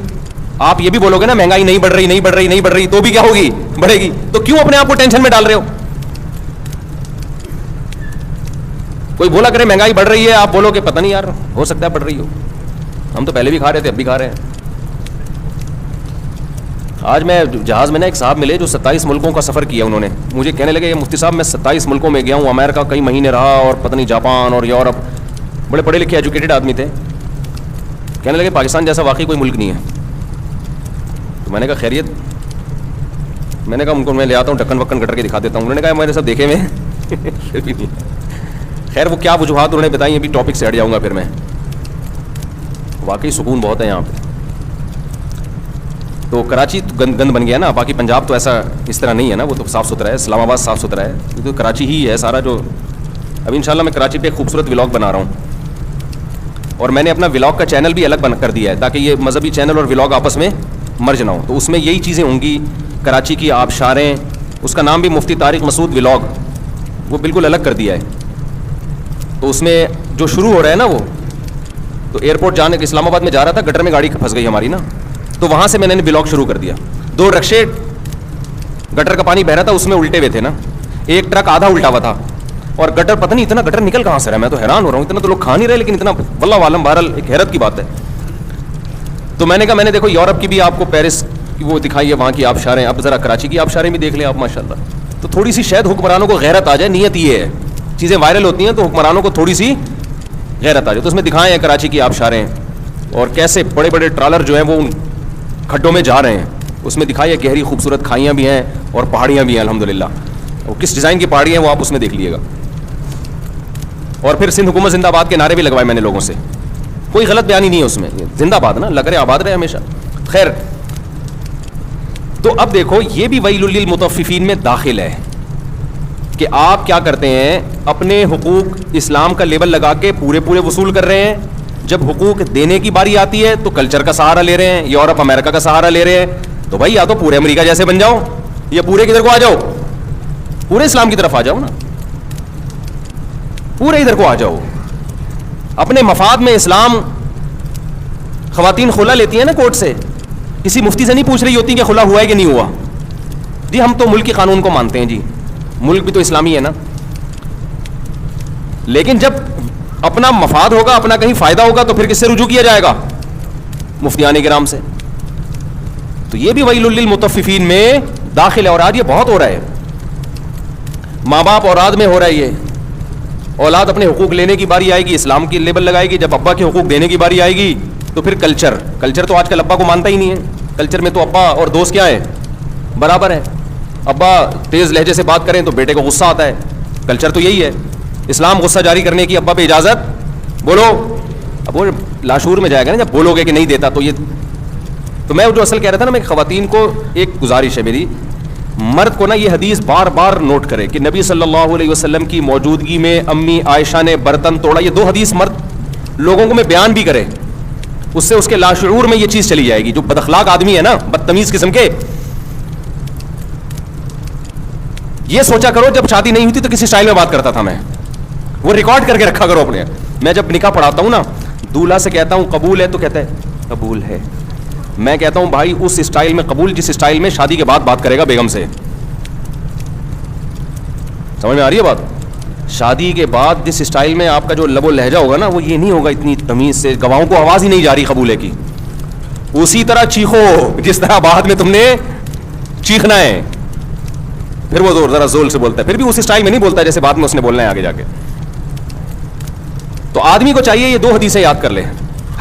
آپ یہ بھی بولو گے نا مہنگائی نہیں بڑھ رہی, نہیں بڑھ رہی, نہیں بڑھ رہی, تو بھی کیا ہوگی؟ بڑھے گی. تو کیوں اپنے آپ کو ٹینشن میں ڈال رہے ہو؟ کوئی بولا کرے مہنگائی بڑھ رہی ہے, آپ بولو کہ پتہ نہیں یار, ہو سکتا ہے بڑھ رہی ہو, ہم تو پہلے بھی کھا رہے تھے اب بھی کھا رہے ہیں. آج میں جہاز میں نا ایک صاحب ملے جو 27 ملکوں کا سفر کیا. انہوں نے مجھے کہنے لگے مفتی صاحب میں 27 ملکوں میں گیا ہوں, امریکہ کئی مہینے رہا, اور پتہ نہیں جاپان اور یورپ. بڑے پڑھے لکھے ایجوکیٹڈ آدمی تھے. کہنے لگے پاکستان جیسا واقعی کوئی ملک نہیں ہے. تو میں نے کہا خیریت؟ میں نے کہا ان کو میں لے آتا ہوں, ڈھکن وکن کٹر کے دکھا دیتا ہوں. انہوں نے کہا میرے سب دیکھے میں خیر وہ کیا وجوہات انہوں نے بتائی ابھی ٹاپک سے ہٹ جاؤں گا پھر میں. واقعی سکون بہت ہے یہاں پہ. تو کراچی گند بن گیا نا, باقی پنجاب تو ایسا اس طرح نہیں ہے نا, وہ تو صاف ستھرا ہے. اسلام آباد صاف ستھرا ہے, یہ تو کراچی ہی ہے سارا. جو ابھی انشاءاللہ میں کراچی پہ ایک خوبصورت ولاگ بنا رہا ہوں, اور میں نے اپنا ولاگ کا چینل بھی الگ بنا کر دیا ہے تاکہ یہ مذہبی چینل اور ولاگ آپس میں مرج نہ ہو. تو اس میں یہی چیزیں ہوں گی, کراچی کی آبشاریں, اس کا نام بھی مفتی طارق مسعود ولاگ, وہ بالکل الگ کر دیا ہے. تو اس میں جو شروع ہو رہا ہے نا, وہ تو ایئرپورٹ جانے کے اسلام آباد میں جا رہا تھا, گٹر میں گاڑی پھنس گئی ہماری نا, تو وہاں سے میں نے ولاگ شروع کر دیا. 2 رکشے گٹر کا پانی بہ رہا تھا اس میں الٹے ہوئے تھے نا, ایک ٹرک آدھا الٹا ہوا تھا, اور گٹر پتہ نہیں اتنا گٹر نکل کہاں سے رہا, میں تو حیران ہو رہا ہوں. اتنا تو لوگ کھا نہیں رہے, لیکن اتنا واللہ عالم, بہرحال ایک حیرت کی بات ہے. تو میں نے کہا میں نے دیکھو یورپ کی بھی آپ کو پیرس کی وہ دکھائی ہے, وہاں کی آبشاریں, اب ذرا کراچی کی آبشاریں بھی دیکھ لیں آپ ماشاء اللہ. تو تھوڑی سی شاید حکمرانوں کو غیرت آ جائے, نیت یہ ہے, چیزیں وائرل ہوتی ہیں تو حکمرانوں کو تھوڑی سی غیرت آ جائے. تو اس میں دکھائے ہیں کراچی کی آبشاریں, اور کیسے بڑے بڑے ٹرالر جو ہیں وہ ان کھڈوں میں جا رہے ہیں. اس میں دکھائی ہے گہری خوبصورت کھائیاں بھی ہیں اور پہاڑیاں بھی ہیں الحمدللہ. اور کس ڈیزائن کی پہاڑی ہیں وہ آپ اس میں دیکھ لیے گا. اور پھر سندھ حکومت زندہ آباد کے نعرے بھی لگوائے میں نے لوگوں سے, کوئی غلط بیانی نہیں ہے اس میں, زندہ آباد نا, لگ رہے آباد رہے ہمیشہ. خیر, تو اب دیکھو یہ بھی ویل للمطففین میں داخل ہے کہ آپ کیا کرتے ہیں, اپنے حقوق اسلام کا لیبل لگا کے پورے وصول کر رہے ہیں. جب حقوق دینے کی باری آتی ہے تو کلچر کا سہارا لے رہے ہیں, یورپ امریکہ کا سہارا لے رہے ہیں. تو بھائی یا تو پورے امریکہ جیسے بن جاؤ, یا پورے کدھر کو آ جاؤ, پورے اسلام کی طرف آ جاؤ نا, پورے ادھر کو آ جاؤ. اپنے مفاد میں اسلام, خواتین خلا لیتی ہیں نا کورٹ سے, کسی مفتی سے نہیں پوچھ رہی ہوتی کہ خلا ہوا ہے کہ نہیں ہوا. جی ہم تو ملک کے قانون کو مانتے ہیں, جی ملک بھی تو اسلامی ہے نا. لیکن جب اپنا مفاد ہوگا, اپنا کہیں فائدہ ہوگا, تو پھر کس سے رجوع کیا جائے گا؟ مفتیان کرام سے. تو یہ بھی ویل للمطففین میں داخل ہے. اور آج یہ بہت ہو رہا ہے, ماں باپ اولاد میں ہو رہا ہے یہ. اولاد اپنے حقوق لینے کی باری آئے گی, اسلام کی لیبل لگائے گی. جب ابا کے حقوق دینے کی باری آئے گی تو پھر کلچر تو آج کل ابا کو مانتا ہی نہیں ہے. کلچر میں تو ابا اور دوست کیا ہے, برابر ہے. ابا تیز لہجے سے بات کریں تو بیٹے کو غصہ آتا ہے, کلچر تو یہی ہے. اسلام غصہ جاری کرنے کی ابا پہ اجازت, بولو. اب وہ لاشعور میں جائے گا نا جب بولو گے کہ نہیں دیتا. تو میں جو اصل کہہ رہا تھا نا, میں خواتین کو ایک گزارش ہے میری, مرد کو نا یہ حدیث بار بار نوٹ کرے کہ نبی صلی اللہ علیہ وسلم کی موجودگی میں امی عائشہ نے برتن توڑا. یہ 2 حدیث مرد لوگوں کو میں بیان بھی کرے, اس سے اس کے لاشعور میں یہ چیز چلی جائے گی. جو بد اخلاق آدمی ہے نا, بدتمیز قسم کے, یہ سوچا کرو جب شادی نہیں ہوتی تو کس اسٹائل میں بات کرتا تھا میں, وہ ریکارڈ کر کے رکھا کرو اپنے. میں جب نکاح پڑھاتا ہوں نا, دولہا سے کہتا ہوں قبول ہے, تو کہتا ہے قبول ہے. میں کہتا ہوں بھائی اس اسٹائل میں قبول جس اسٹائل میں شادی کے بعد بات کرے گا بیگم سے. سمجھ میں آ رہی ہے بات؟ شادی کے بعد جس اسٹائل میں آپ کا جو لب و لہجہ ہوگا نا, وہ یہ نہیں ہوگا اتنی تمیز سے, گواہوں کو آواز ہی نہیں جا رہی قبولے کی. اسی طرح چیخو جس طرح بعد میں تم نے چیخنا ہے. پھر وہ ذرا زول سے بولتا ہے, پھر بھی اس اسٹائل میں نہیں بولتا جیسے بعد میں اس نے بولنا ہے آگے جا کے. تو آدمی کو چاہیے یہ 2 حدیثیں یاد کر لے,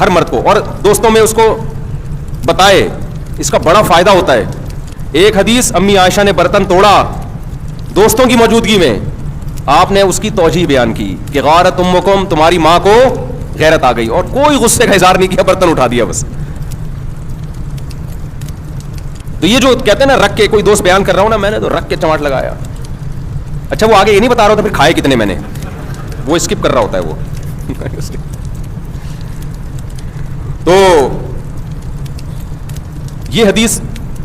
ہر مرد کو, اور دوستوں میں اس کو بتائے, اس کا بڑا فائدہ ہوتا ہے. ایک حدیث امی عائشہ نے برتن توڑا دوستوں کی موجودگی میں, آپ نے اس کی توجیہ بیان کی کہ غارت امکم, تمہاری ماں کو غیرت آ گئی, اور کوئی غصے کا اظہار نہیں کیا, برتن اٹھا دیا بس. تو یہ جو کہتے ہیں نا رکھ کے, کوئی دوست بیان کر رہا ہوں نا, میں نے تو رکھ کے چماٹ لگایا. اچھا وہ آگے یہ نہیں بتا رہا تھا پھر کھائے کتنے میں نے, وہ اسکپ کر رہا ہوتا ہے وہ. تو یہ حدیث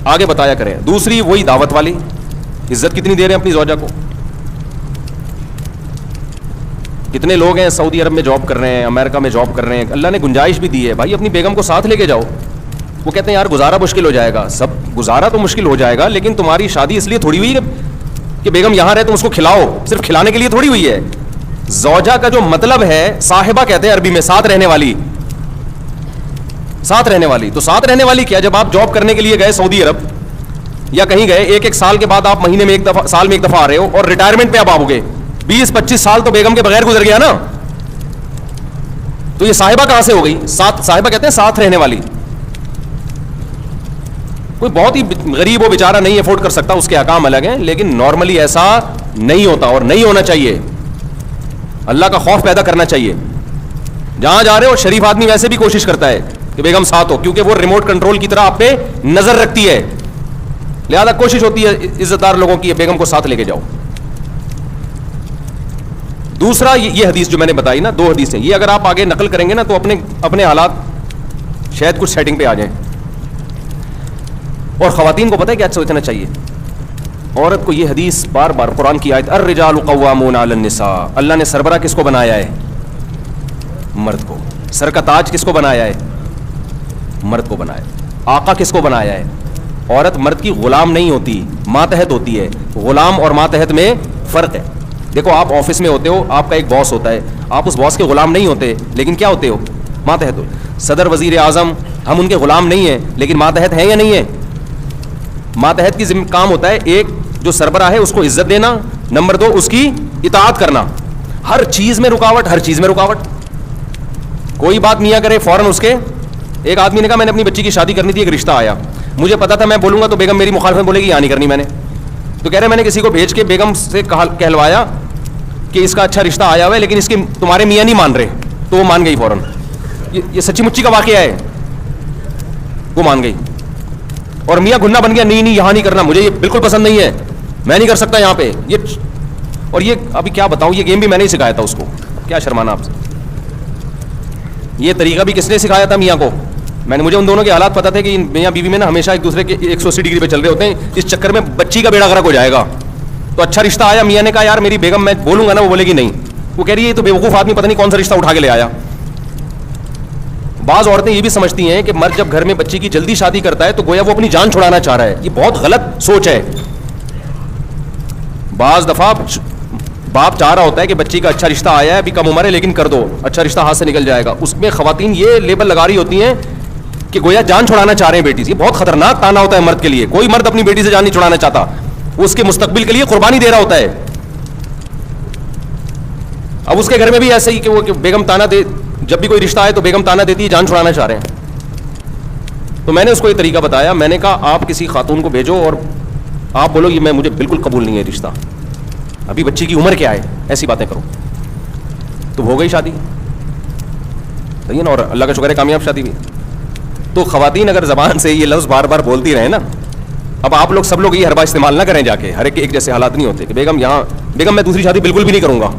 آگے بتایا کریں. دوسری وہی دعوت والی, عزت کتنی دے رہے ہیں اپنی زوجہ کو. کتنے لوگ ہیں سعودی عرب میں جاب کر رہے ہیں, امریکہ میں جاب کر رہے ہیں, اللہ نے گنجائش بھی دی ہے, بھائی اپنی بیگم کو ساتھ لے کے جاؤ. وہ کہتے ہیں یار گزارا مشکل ہو جائے گا. سب گزارا تو مشکل ہو جائے گا, لیکن تمہاری شادی اس لیے تھوڑی ہوئی کہ بیگم یہاں رہے تم اس کو کھلاؤ, صرف کھلانے کے لیے تھوڑی ہوئی ہے. زوجہ کا جو مطلب ہے, صاحبہ کہتے ہیں عربی میں, ساتھ رہنے والی. ساتھ رہنے والی, تو ساتھ رہنے والی کیا, جب آپ جاب کرنے کے لیے گئے سعودی عرب یا کہیں گئے, 1 سال کے بعد آپ مہینے میں 1 دفعہ, سال میں 1 دفعہ آ رہے ہو, اور ریٹائرمنٹ پہ آپ آؤ گے, 20-25 سال تو بیگم کے بغیر گزر گیا نا. تو یہ صاحبہ کہاں سے ہو گئی؟ صاحبہ کہتے ہیں ساتھ رہنے والی. کوئی بہت ہی غریب ہو بیچارہ نہیں افورڈ کر سکتا, اس کے احکام الگ ہیں, لیکن نارملی ایسا نہیں ہوتا اور نہیں ہونا چاہیے. اللہ کا خوف پیدا کرنا چاہیے. جہاں جا رہے ہو شریف آدمی ویسے بھی کوشش کرتا ہے کہ بیگم ساتھ ہو, کیونکہ وہ ریموٹ کنٹرول کی طرح آپ پہ نظر رکھتی ہے, لہذا کوشش ہوتی ہے عزت دار لوگوں کی بیگم کو ساتھ لے کے جاؤ. دوسرا یہ حدیث جو میں نے بتائی نا, 2 حدیثیں, یہ اگر آپ آگے نقل کریں گے نا تو اپنے حالات شاید کچھ سیٹنگ پہ آ جائیں. اور خواتین کو پتہ ہے کیا سوچنا چاہیے, عورت کو یہ حدیث بار بار, قرآن کی آیت الرجال قوامون علی النساء, اللہ نے سربراہ کس کو بنایا ہے؟ مرد کو. سر کا تاج کس کو بنایا ہے؟ مرد کو بنایا. آقا کس کو بنایا ہے؟ عورت مرد کی غلام نہیں ہوتی, ماتحت ہوتی ہے. غلام اور ماتحت میں فرق ہے. دیکھو آپ آفس میں ہوتے ہو, آپ کا ایک باس ہوتا ہے, آپ اس باس کے غلام نہیں ہوتے, لیکن کیا ہوتے ہو؟ ماتحت ہو. صدر وزیر اعظم, ہم ان کے غلام نہیں ہیں, لیکن ماتحت ہیں یا نہیں ہیں؟ ماتحت کی کام ہوتا ہے ایک جو سربراہ ہے اس کو عزت دینا, نمبر 2 اس کی اطاعت کرنا. ہر چیز میں رکاوٹ, ہر چیز میں رکاوٹ. کوئی بات میاں کرے فوراً اس کے. ایک آدمی نے کہا میں نے اپنی بچی کی شادی کرنی تھی, ایک رشتہ آیا, مجھے پتا تھا میں بولوں گا تو بیگم میری مخالفت بولے گی, یہاں نہیں کرنی میں نے. تو کہہ رہے میں نے کسی کو بھیج کے بیگم سے کہلوایا کہ اس کا اچھا رشتہ آیا ہوا ہے, لیکن اس کے تمہارے میاں نہیں مان رہے, تو وہ مان گئی فوراً. یہ سچی مچی کا واقعہ ہے, وہ مان گئی. اور میاں گھننا بن گیا, نہیں یہاں نہیں کرنا, مجھے یہ بالکل پسند نہیں ہے, میں نہیں کر سکتا یہاں پہ. اور یہ ابھی کیا بتاؤں, یہ گیم بھی میں نے سکھایا تھا اس کو, کیا شرمانا آپ سے. یہ طریقہ بھی کس نے سکھایا تھا میاں کو؟ مجھے ان دونوں کے حالات پتہ تھے کہ میاں بیوی میں نا ہمیشہ ایک دوسرے کے 180 ڈگری پہ چل رہے ہوتے ہیں, اس چکر میں بچی کا بیڑا غرق ہو جائے گا. تو اچھا رشتہ آیا, میاں نے کہا یار میری بیگم میں بولوں گا نا, وہ بولے گی نہیں. وہ کہہ رہی ہے یہ تو بیوقوف آدمی پتہ نہیں کون سا رشتہ اٹھا کے لے آیا. بعض عورتیں یہ بھی سمجھتی ہیں کہ مرد جب گھر میں بچی کی جلدی شادی کرتا ہے تو گویا وہ اپنی جان چھڑانا چاہ رہا ہے. یہ بہت غلط سوچ ہے. بعض دفعہ باپ چاہ رہا ہوتا ہے کہ بچی کا اچھا رشتہ آیا ہے, ابھی کم عمر ہے لیکن کر دو, اچھا رشتہ ہاتھ سے نکل جائے گا. اس میں خواتین یہ لیبل لگا رہی ہوتی ہیں کہ گویا جان چھڑانا چاہ رہے ہیں بیٹی سے. یہ بہت خطرناک تانا ہوتا ہے مرد کے لیے. کوئی مرد اپنی بیٹی سے جان نہیں چھڑانا چاہتا, وہ اس کے مستقبل کے لیے قربانی دے رہا ہوتا ہے. اب اس کے گھر میں بھی ایسے ہی کہ وہ بیگم تانا دے, جب بھی کوئی رشتہ آئے تو بیگم تانا دیتی ہے, جان چھڑانا چاہ رہے ہیں. تو میں نے اس کو یہ طریقہ بتایا, میں نے کہا آپ کسی خاتون کو بھیجو اور آپ بولو یہ مجھے بالکل قبول نہیں ہے رشتہ, ابھی بچی کی عمر کیا ہے, ایسی باتیں کرو. تو ہو گئی شادی, صحیح ہے نا, اور اللہ کا شکر ہے کامیاب شادی بھی. تو خواتین اگر زبان سے یہ لفظ بار بار بولتی رہیں نا, اب آپ لوگ سب لوگ یہ ہر بار استعمال نہ کریں جا کے, ہر ایک جیسے حالات نہیں ہوتے کہ بیگم میں دوسری شادی بالکل بھی نہیں کروں گا.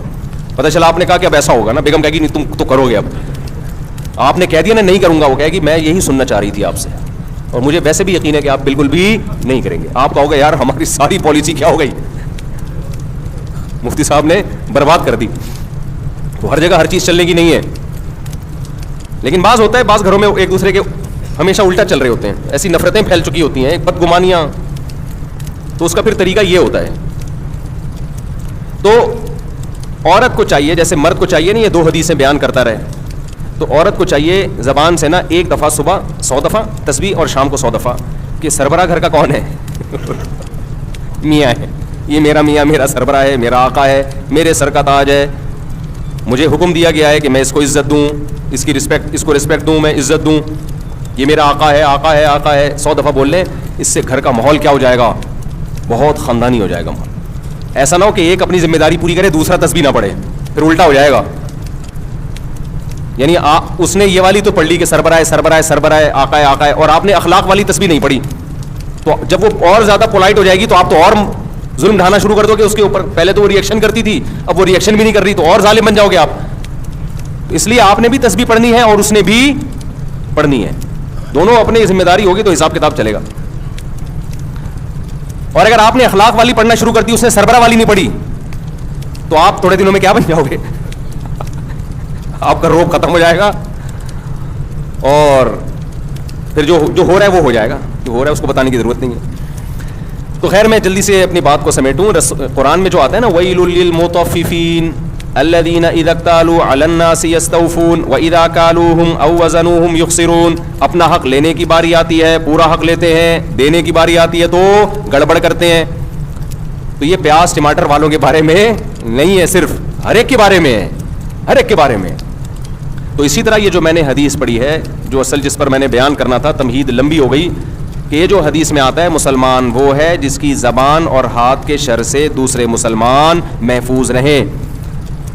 پتہ چلا آپ نے کہا کہ اب ایسا ہوگا نا, بیگم کہے گی نہیں تم تو کرو گے, اب آپ نے کہہ دیا نا نہیں کروں گا, وہ کہے گی میں یہی سننا چاہ رہی تھی آپ سے, اور مجھے ویسے بھی یقین ہے کہ آپ بالکل بھی نہیں کریں گے. آپ کہو گے یار ہماری ساری پالیسی کیا ہو گئی, مفتی صاحب نے برباد کر دی. تو ہر جگہ ہر چیز چلنے کی نہیں ہے. لیکن بعض ہوتا ہے, بعض گھروں میں ایک دوسرے کے ہمیشہ الٹا چل رہے ہوتے ہیں, ایسی نفرتیں پھیل چکی ہوتی ہیں, بدگمانیاں. تو اس کا پھر طریقہ یہ ہوتا ہے. تو عورت کو چاہیے, جیسے مرد کو چاہیے نا یہ 2 حدیثیں بیان کرتا رہے, تو عورت کو چاہیے زبان سے نا ایک دفعہ صبح 100 دفعہ تسبیح اور شام کو 100 دفعہ کہ سربراہ گھر کا کون ہے؟ میاں ہے. یہ میرا میاں میرا سربراہ ہے, میرا آقا ہے, میرے سر کا تاج ہے, مجھے حکم دیا گیا ہے کہ میں اس کو عزت دوں, اس کی رسپیکٹ, اس کو رسپیکٹ دوں, میں عزت دوں. یہ میرا آقا ہے, آقا ہے, آقا ہے. 100 دفعہ بول لیں, اس سے گھر کا ماحول کیا ہو جائے گا؟ بہت خاندانی ہو جائے گا ماحول. ایسا نہ ہو کہ ایک اپنی ذمہ داری پوری کرے, دوسرا تسبیح نہ پڑھے, پھر الٹا ہو جائے گا. یعنی اس نے یہ والی تو پڑھ لی کہ سربراہ سربراہ سربراہ, آقا ہے آقا ہے, اور آپ نے اخلاق والی تسبیح نہیں پڑھی, تو جب وہ اور زیادہ پولائٹ ہو جائے گی تو آپ تو اور ظلم ڈھانا شروع کر دو گے اس کے اوپر. پہلے تو وہ ریئیکشن کرتی تھی, اب وہ ریئیکشن بھی نہیں کر رہی, تو اور ظالم بن جاؤ گے آپ. اس لیے آپ نے بھی تسبیح پڑھنی ہے اور اس نے بھی پڑھنی ہے, دونوں اپنی ذمہ داری ہوگی تو حساب کتاب چلے گا. اور اگر آپ نے اخلاق والی پڑھنا شروع کر دی, اس نے سربراہ والی نہیں پڑھی, تو آپ تھوڑے دنوں میں کیا بن جاؤ گے؟ آپ کا روب ختم ہو جائے گا, اور پھر جو ہو رہا ہے وہ ہو جائے گا, جو ہو رہا ہے اس کو بتانے کی ضرورت نہیں ہے. تو خیر میں جلدی سے اپنی بات کو سمیٹوں. قرآن میں جو آتا ہے نا وَيْلٌ لِّلْمُطَفِّفِينَ الَّذِينَ إِذَا اكْتَالُوا عَلَى النَّاسِ يَسْتَوْفُونَ وَإِذَا كَالُوهُمْ أَوْ وَزَنُوهُمْ يُخْسِرُونَ. اپنا حق لینے کی باری آتی ہے پورا حق لیتے ہیں, دینے کی باری آتی ہے تو گڑبڑ کرتے ہیں. تو یہ پیاز ٹماٹر والوں کے بارے میں نہیں ہے, صرف ہر ایک کے بارے میں ہے, ہر ایک کے بارے میں. تو اسی طرح یہ جو میں نے حدیث پڑھی ہے, جو اصل جس پر میں نے بیان کرنا تھا, تمہید لمبی ہو گئی, کہ یہ جو حدیث میں آتا ہے مسلمان وہ ہے جس کی زبان اور ہاتھ کے شر سے دوسرے مسلمان محفوظ رہیں.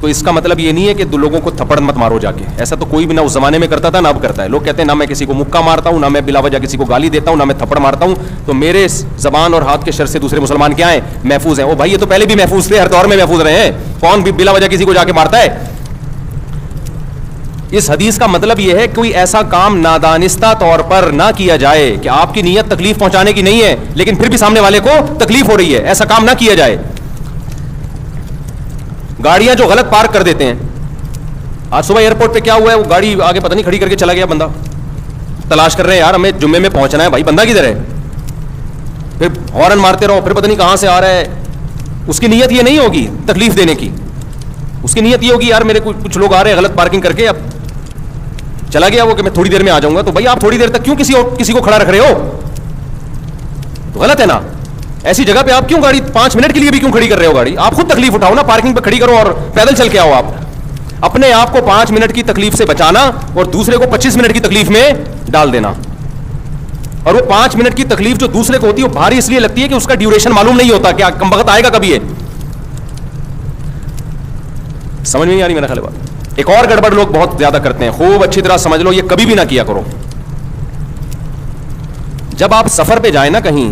تو تو اس کا مطلب یہ نہیں ہے کہ دو لوگوں کو تھپڑ مت مارو جا کے. ایسا تو کوئی بھی نہ اس زمانے میں کرتا تھا نہ اب کرتا ہے. لوگ کہتے ہیں نہ میں کسی کو مکہ مارتا ہوں, نہ میں بلا وجہ کسی کو گالی دیتا ہوں, نہ میں تھپڑ مارتا ہوں, تو میرے زبان اور ہاتھ کے شر سے دوسرے مسلمان کیا ہیں, محفوظ ہیں. وہ بھائی یہ تو پہلے بھی محفوظ تھے, ہر دور میں محفوظ رہے ہیں. کون بھی بلا وجہ کسی کو جا کے مارتا ہے؟ اس حدیث کا مطلب یہ ہے کوئی ایسا کام نادانستہ طور پر نہ کیا جائے کہ آپ کی نیت تکلیف پہنچانے کی نہیں ہے لیکن پھر بھی سامنے والے کو تکلیف ہو رہی ہے, ایسا کام نہ کیا جائے. گاڑیاں جو غلط پارک کر دیتے ہیں, آج صبح ایئرپورٹ پہ کیا ہوا ہے, وہ گاڑی آگے پتہ نہیں کھڑی کر کے چلا گیا بندہ, تلاش کر رہے ہیں یار ہمیں جمعے میں پہنچنا ہے, بھائی بندہ کدھر ہے؟ پھر ہارن مارتے رہو, پھر پتہ نہیں کہاں سے آ رہا ہے. اس کی نیت یہ نہیں ہوگی تکلیف دینے کی, اس کی نیت یہ ہوگی یار میرے کچھ لوگ آ رہے ہیں غلط پارکنگ کر کے, اب چلا گیا وہ کہ میں تھوڑی دیر میں آ جاؤں گا. تو بھائی آپ تھوڑی دیر تک کیوں کسی کو کھڑا رکھ رہے ہو؟ تو غلط ہے نا. ایسی جگہ پہ آپ کیوں گاڑی 5 منٹ کے لیے بھی کیوں کھڑی کر رہے ہو گاڑی؟ آپ خود تکلیف اٹھاؤ نا, پارکنگ پہ کھڑی کرو اور پیدل چل کے آؤ. آپ اپنے آپ کو 5 منٹ کی تکلیف سے بچانا اور دوسرے کو 25 منٹ کی تکلیف میں ڈال دینا. اور وہ 5 منٹ کی تکلیف جو دوسرے کو ہوتی ہے وہ بھاری اس لیے لگتی ہے کہ اس کا ڈیوریشن معلوم نہیں ہوتا کہ کم وقت آئے گا کبھی ہے. سمجھ میں نہیں آ رہی میرا خیال بات. ایک اور گڑبڑ لوگ بہت زیادہ کرتے ہیں, خوب اچھی طرح سمجھ لو, یہ کبھی بھی نہ کیا کرو. جب آپ سفر پہ جائیں نا کہیں,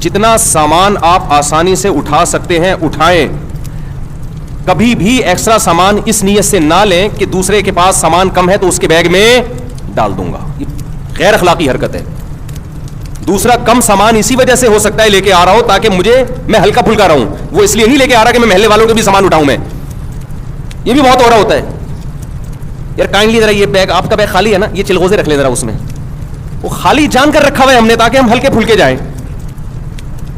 جتنا سامان آپ آسانی سے اٹھا سکتے ہیں اٹھائیں. کبھی بھی ایکسٹرا سامان اس نیت سے نہ لیں کہ دوسرے کے پاس سامان کم ہے تو اس کے بیگ میں ڈال دوں گا. یہ غیر اخلاقی حرکت ہے. دوسرا کم سامان اسی وجہ سے ہو سکتا ہے لے کے آ رہا ہو تاکہ میں ہلکا پھلکا رہوں, وہ اس لیے نہیں لے کے آ رہا کہ میں محلے والوں کے بھی سامان اٹھاؤں. میں یہ بھی بہت ہو رہا ہوتا ہے. یار کائنڈلی ذرا یہ بیگ, آپ کا بیگ خالی ہے نا, یہ چلغوزے رکھ لیں ذرا اس میں. وہ خالی جان کر رکھا ہوا ہے ہم نے تاکہ ہم ہلکے پھلکے جائیں.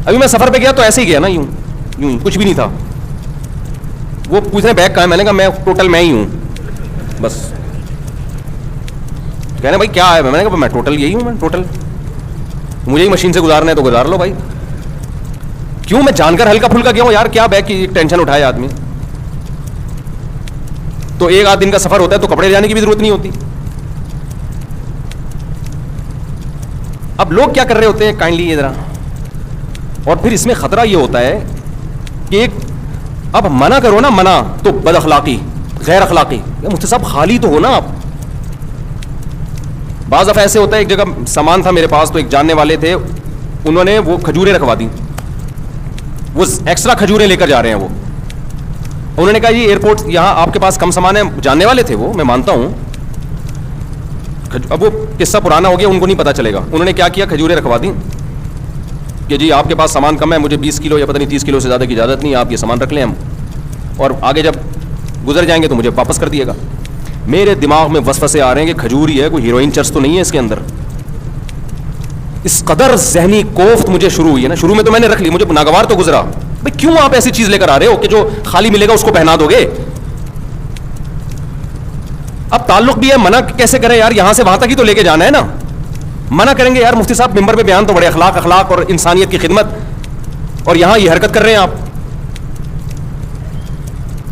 ابھی میں سفر پہ گیا تو ایسے ہی گیا نا, یوں کچھ بھی نہیں تھا. وہ پوچھ رہے بیگ کہاں ہے, میں نے کہا میں ٹوٹل میں ہی ہوں بس. کہہ رہے بھائی کیا ہے, میں نے کہا میں ٹوٹل یہی ہوں, میں ٹوٹل مجھے ہی مشین سے گزارنا ہے تو گزار لو بھائی. کیوں میں جان کر ہلکا پھلکا گیا ہوں یار, کیا بیگ کی ٹینشن اٹھائے آدمی. تو 1 دن کا سفر ہوتا ہے تو کپڑے جانے کی بھی ضرورت نہیں ہوتی. اب لوگ کیا کر رہے ہوتے ہیں کائنڈلی یہ ذرا, اور پھر اس میں خطرہ یہ ہوتا ہے کہ اب منع کرو نا, منع تو بد اخلاقی, غیر اخلاقی. مفتی صاحب خالی تو ہو نا آپ. بعض دفعہ ایسے ہوتا ہے, ایک جگہ سامان تھا میرے پاس تو ایک جاننے والے تھے, انہوں نے وہ کھجوریں رکھوا دی, وہ ایکسٹرا کھجوریں لے کر جا رہے ہیں. وہ انہوں نے کہا یہ ایئرپورٹ یہاں آپ کے پاس کم سامان ہے, جاننے والے تھے وہ, میں مانتا ہوں. اب وہ قصہ پرانا ہو گیا, ان کو نہیں پتا چلے گا. انہوں نے کیا کیا, کھجوریں رکھوا دی کہ جی آپ کے پاس سامان کم ہے, مجھے 20 کلو یا پتہ نہیں 30 کلو سے زیادہ کی اجازت نہیں, آپ یہ سامان رکھ لیں ہم, اور آگے جب گزر جائیں گے تو مجھے واپس کر دیے گا. میرے دماغ میں وسوسے آ رہے ہیں کہ کھجور ہی ہے, کوئی ہیروئن چرس تو نہیں ہے اس کے اندر. اس قدر ذہنی کوفت مجھے شروع ہوئی ہے نا. شروع میں تو میں نے رکھ لی, مجھے ناگوار تو گزرا, بھائی کیوں آپ ایسی چیز لے کر آ رہے ہو کہ جو خالی ملے گا اس کو پہنا دو گے. اب تعلق بھی ہے, منع کیسے کریں یار, یہاں سے وہاں تک ہی تو لے کے جانا ہے نا. منع کریں گے یار مفتی صاحب ممبر پہ بیان تو بڑے اخلاق اور انسانیت کی خدمت, اور یہاں یہ حرکت کر رہے ہیں آپ.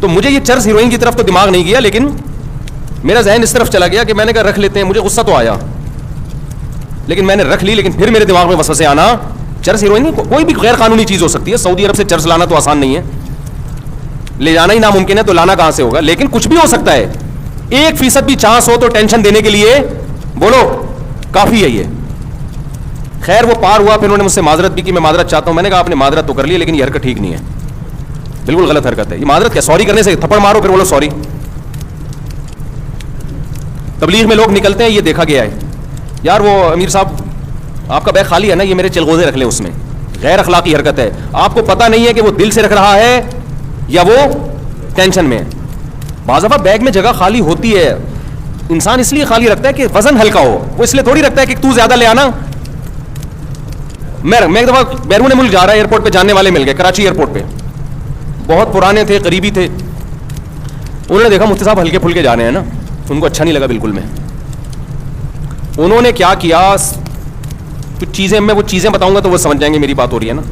تو مجھے یہ چرس ہیروئن کی طرف تو دماغ نہیں گیا, لیکن میرا ذہن اس طرف چلا گیا کہ میں نے کہا رکھ لیتے ہیں. مجھے غصہ تو آیا لیکن میں نے رکھ لی, لیکن پھر میرے دماغ میں وسوسے آنا, چرس ہیروئن کوئی بھی غیر قانونی چیز ہو سکتی ہے. سعودی عرب سے چرس لانا تو آسان نہیں ہے, لے جانا ہی ناممکن ہے, تو لانا کہاں سے ہوگا. لیکن کچھ بھی ہو سکتا ہے, 1% بھی چانس ہو تو ٹینشن دینے کے لیے بولو کافی ہے یہ. خیر وہ پار ہوا, پھر انہوں نے مجھ سے معذرت بھی کی, میں معذرت چاہتا ہوں. میں نے کہا آپ نے معذرت تو کر لی لیکن یہ حرکت ٹھیک نہیں ہے, بالکل غلط حرکت ہے. یہ معذرت کیا, سوری کرنے سے تھپڑ مارو پھر بولو سوری. تبلیغ میں لوگ نکلتے ہیں, یہ دیکھا گیا ہے یار, وہ امیر صاحب آپ کا بیگ خالی ہے نا, یہ میرے چلغوزے رکھ لیں اس میں. غیر اخلاقی حرکت ہے. آپ کو پتہ نہیں ہے کہ وہ دل سے رکھ رہا ہے یا وہ ٹینشن میں ہے. بعض دفعہ بیگ میں جگہ خالی ہوتی ہے, انسان اس لیے خالی رکھتا ہے کہ وزن ہلکا ہو, وہ اس لیے تھوڑی رکھتا ہے کہ تو زیادہ لے آنا. میں ایک دفعہ بیرون ملک جا رہا ہے, ایئرپورٹ پہ جاننے والے مل گئے, کراچی ایئرپورٹ پہ, بہت پرانے تھے, قریبی تھے. انہوں نے دیکھا مفتی صاحب ہلکے پھلکے جا رہے ہیں نا, ان کو اچھا نہیں لگا بالکل. میں انہوں نے کیا کیا, کچھ چیزیں, میں وہ چیزیں بتاؤں گا تو وہ سمجھ جائیں گے میری بات ہو رہی ہے نا.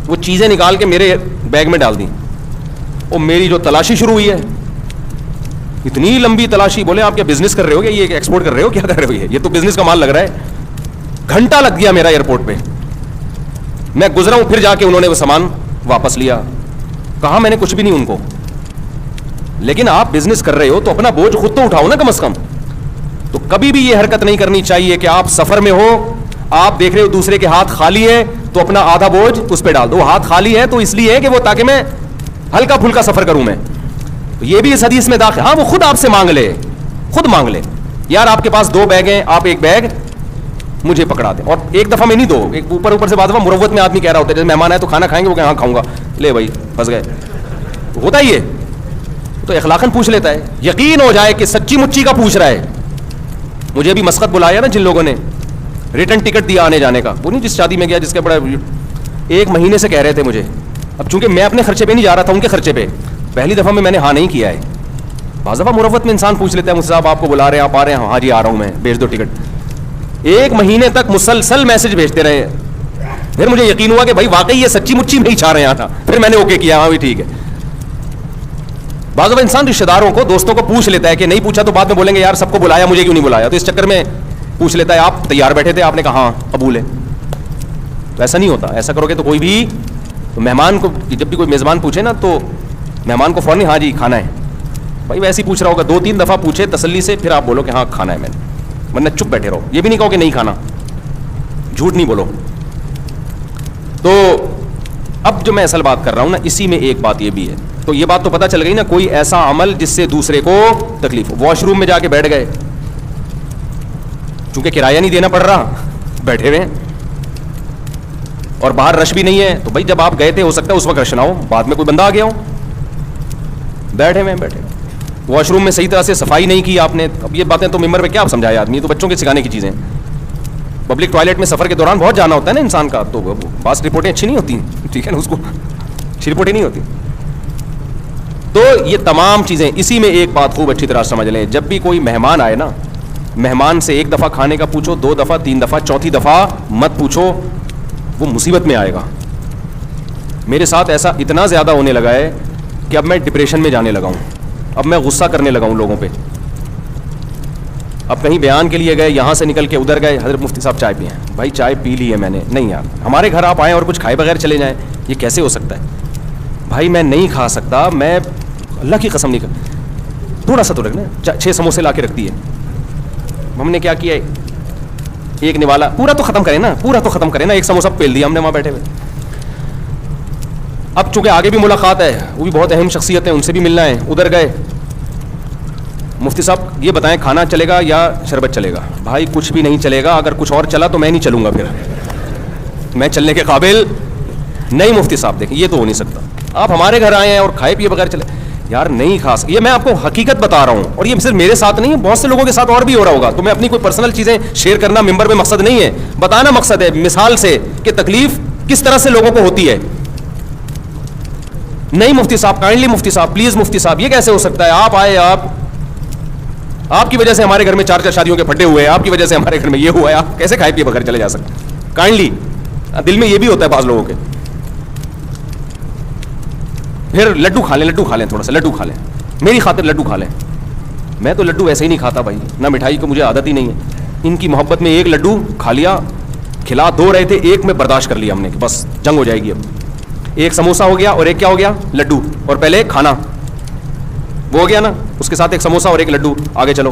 وہ چیزیں نکال کے میرے بیگ میں ڈال دیں, اور میری جو تلاشی شروع ہوئی ہے, اتنی لمبی تلاشی. بولے آپ کیا بزنس کر رہے ہو, یہ ایکسپورٹ کر رہے ہو, کیا کر رہے ہو, یہ تو بزنس کا مال لگ رہا ہے. گھنٹہ لگ گیا میرا ایئرپورٹ پہ. میں گزرا ہوں, پھر جا کے انہوں نے وہ سامان واپس لیا. کہا میں نے کچھ بھی نہیں ان کو. لیکن آپ بزنس کر رہے ہو تو اپنا بوجھ خود تو اٹھاؤ نا کم از کم. تو کبھی بھی یہ حرکت نہیں کرنی چاہیے کہ آپ سفر میں ہو, آپ دیکھ رہے ہو دوسرے کے ہاتھ خالی ہے تو اپنا آدھا بوجھ اس پہ ڈال دو. ہاتھ خالی ہے تو اس لیے ہے کہ وہ تاکہ میں ہلکا پھلکا سفر کروں میں. تو یہ بھی اس حدیث میں داخل. ہاں وہ خود آپ سے مانگ لے, خود مانگ لے, یار آپ کے پاس 2 بیگ ہیں, آپ ایک بیگ مجھے پکڑا دیں. اور ایک دفعہ میں نہیں دو, ایک اوپر سے بعد دفعہ مروت میں آدمی کہہ رہا ہوتا ہے جیسے مہمان آئے تو کھانا کھائیں گے, وہ کہ ہاں کھاؤں گا, لے بھائی پھنس گئے. ہوتا ہی ہے تو اخلاقاً پوچھ لیتا ہے, یقین ہو جائے کہ سچی مچی کا پوچھ رہا ہے. مجھے بھی مسقط بلایا نا جن لوگوں نے, ریٹرن ٹکٹ دیا آنے جانے کا, وہ نہیں جس شادی میں گیا جس کا بڑا 1 مہینے سے کہہ رہے تھے مجھے. اب چونکہ میں اپنے خرچے پہ نہیں جا رہا تھا, ان کے خرچے پہ, پہلی دفعہ میں نے ہاں نہیں کیا ہے. بعض دفعہ مروت میں انسان پوچھ لیتا ہے, مجھ سے آپ کو بلا رہے ہیں, آپ آ رہے ہیں, ہاں جی آ رہا ہوں میں, بھیج دو ٹکٹ. 1 مہینے تک مسلسل میسج بھیجتے رہے. پھر مجھے یقین ہوا کہ بھائی واقعی یہ سچی مچی نہیں چاہ رہے تھا, پھر میں نے اوکے کیا, ہاں بھی ٹھیک ہے. بعض دفعہ انسان رشتے داروں کو, دوستوں کو پوچھ لیتا ہے کہ نہیں پوچھا تو بعد میں بولیں گے یار سب کو بلایا مجھے کیوں نہیں بلایا, تو اس چکر میں پوچھ لیتا ہے. آپ تیار بیٹھے تھے, آپ نے کہا ہاں قبول ہے. تو ایسا نہیں ہوتا. ایسا کرو گے تو کوئی بھی تو مہمان کو, جب بھی کوئی میزبان پوچھے نا تو مہمان کو فوراً ہاں جی کھانا ہے. بھائی ویسے ہی پوچھ رہا ہوگا, 2-3 دفعہ پوچھے تسلی سے, پھر آپ بولو کہ ہاں کھانا ہے میں نے, ورنہ چپ بیٹھے رہو. یہ بھی نہیں کہو کہ نہیں کھانا, جھوٹ نہیں بولو. تو اب جو میں اصل بات کر رہا ہوں نا, اسی میں ایک بات یہ بھی ہے. تو یہ بات تو پتہ چل گئی نا, کوئی ایسا عمل جس سے دوسرے کو تکلیف ہو. واش روم میں جا کے بیٹھ گئے, چونکہ کرایہ نہیں دینا پڑ رہا, بیٹھے ہوئے ہیں, اور باہر رش بھی نہیں ہے, تو بھائی جب آپ گئے تھے ہو سکتا ہے اس وقت رش نہ ہو, بعد میں کوئی بندہ آ گیا ہو, بیٹھے ہوئے بیٹھے. واش روم میں صحیح طرح سے صفائی نہیں کی آپ نے. اب یہ باتیں تو ممبر پہ کیا آپ سمجھائے آدمی, یہ تو بچوں کے سکھانے کی چیزیں. پبلک ٹوائلٹ میں سفر کے دوران بہت جانا ہوتا ہے نا انسان کا, تو بعض رپورٹیں اچھی نہیں ہوتی, ٹھیک ہے نا, اس کو اچھی رپورٹیں نہیں ہوتی. تو یہ تمام چیزیں, اسی میں ایک بات خوب اچھی طرح سمجھ لیں, جب بھی کوئی مہمان آئے نا, مہمان سے 1 دفعہ کھانے کا پوچھو, 2 دفعہ, 3 دفعہ, 4تھی دفعہ مت پوچھو, وہ مصیبت میں آئے گا. میرے ساتھ ایسا اتنا زیادہ ہونے لگا ہے کہ اب میں ڈپریشن میں جانے لگا ہوں, اب میں غصہ کرنے لگا ہوں لوگوں پہ. اب کہیں بیان کے لیے گئے, یہاں سے نکل کے ادھر گئے, حضرت مفتی صاحب چائے پئیں. بھائی چائے پی لی ہے میں نے. نہیں یار, ہمارے گھر آپ آئیں اور کچھ کھائے بغیر چلے جائیں, یہ کیسے ہو سکتا ہے؟ بھائی میں نہیں کھا سکتا, میں اللہ کی قسم نہیں کر. تھوڑا سا تو رکھنا, 6 سموسے لا کے رکھ دیے. ہم نے کیا کیا, ایک نوالا, پورا تو ختم کریں نا, پورا تو ختم کریں نا, 1 سموسہ پیل دیا ہم نے وہاں بیٹھے ہوئے. اب چونکہ آگے بھی ملاقات ہے, وہ بھی بہت اہم شخصیت ہیں, ان سے بھی ملنا ہے. ادھر گئے, مفتی صاحب یہ بتائیں کھانا چلے گا یا شربت چلے گا؟ بھائی کچھ بھی نہیں چلے گا, اگر کچھ اور چلا تو میں نہیں چلوں گا, پھر میں چلنے کے قابل نہیں. مفتی صاحب دیکھیں یہ تو ہو نہیں سکتا, آپ ہمارے گھر آئے ہیں اور کھائے پیے بغیر چلے, یار نہیں کھا سکتے. یہ میں آپ کو حقیقت بتا رہا ہوں, اور یہ صرف میرے ساتھ نہیں ہے, بہت سے لوگوں کے ساتھ اور بھی ہو رہا ہوگا. تو میں اپنی کوئی پرسنل چیزیں شیئر کرنا ممبر میں مقصد نہیں ہے, بتانا مقصد ہے, مثال سے کہ تکلیف کس طرح سے لوگوں کو ہوتی ہے. نہیں مفتی صاحب, کائنڈلی مفتی صاحب, پلیز مفتی صاحب, یہ کیسے ہو سکتا ہے؟ آپ آئے, آپ کی وجہ سے ہمارے گھر میں 4 شادیوں کے پھٹے ہوئے ہیں, آپ کی وجہ سے ہمارے گھر میں یہ ہوا ہے, آپ کیسے کھائے پیے بغیر چلے جا سکتے؟ کائنڈلی, دل میں یہ بھی ہوتا ہے بعض لوگوں کے. پھر لڈو کھا لیں, تھوڑا سا لڈو کھا لیں, میری خاطر لڈو کھا لیں. میں تو لڈو ایسے ہی نہیں کھاتا بھائی, نہ مٹھائی کو مجھے عادت ہی نہیں ہے. ان کی محبت میں 1 لڈو کھا لیا, کھلا 2 رہے تھے, 1 میں برداشت کر لیا ہم نے کہ بس جنگ ہو جائے گی. اب 1 سموسہ ہو گیا اور 1 کیا ہو گیا, لڈو, اور پہلے کھانا وہ ہو گیا نا, اس کے ساتھ 1 سموسہ اور 1 لڈو, آگے چلو.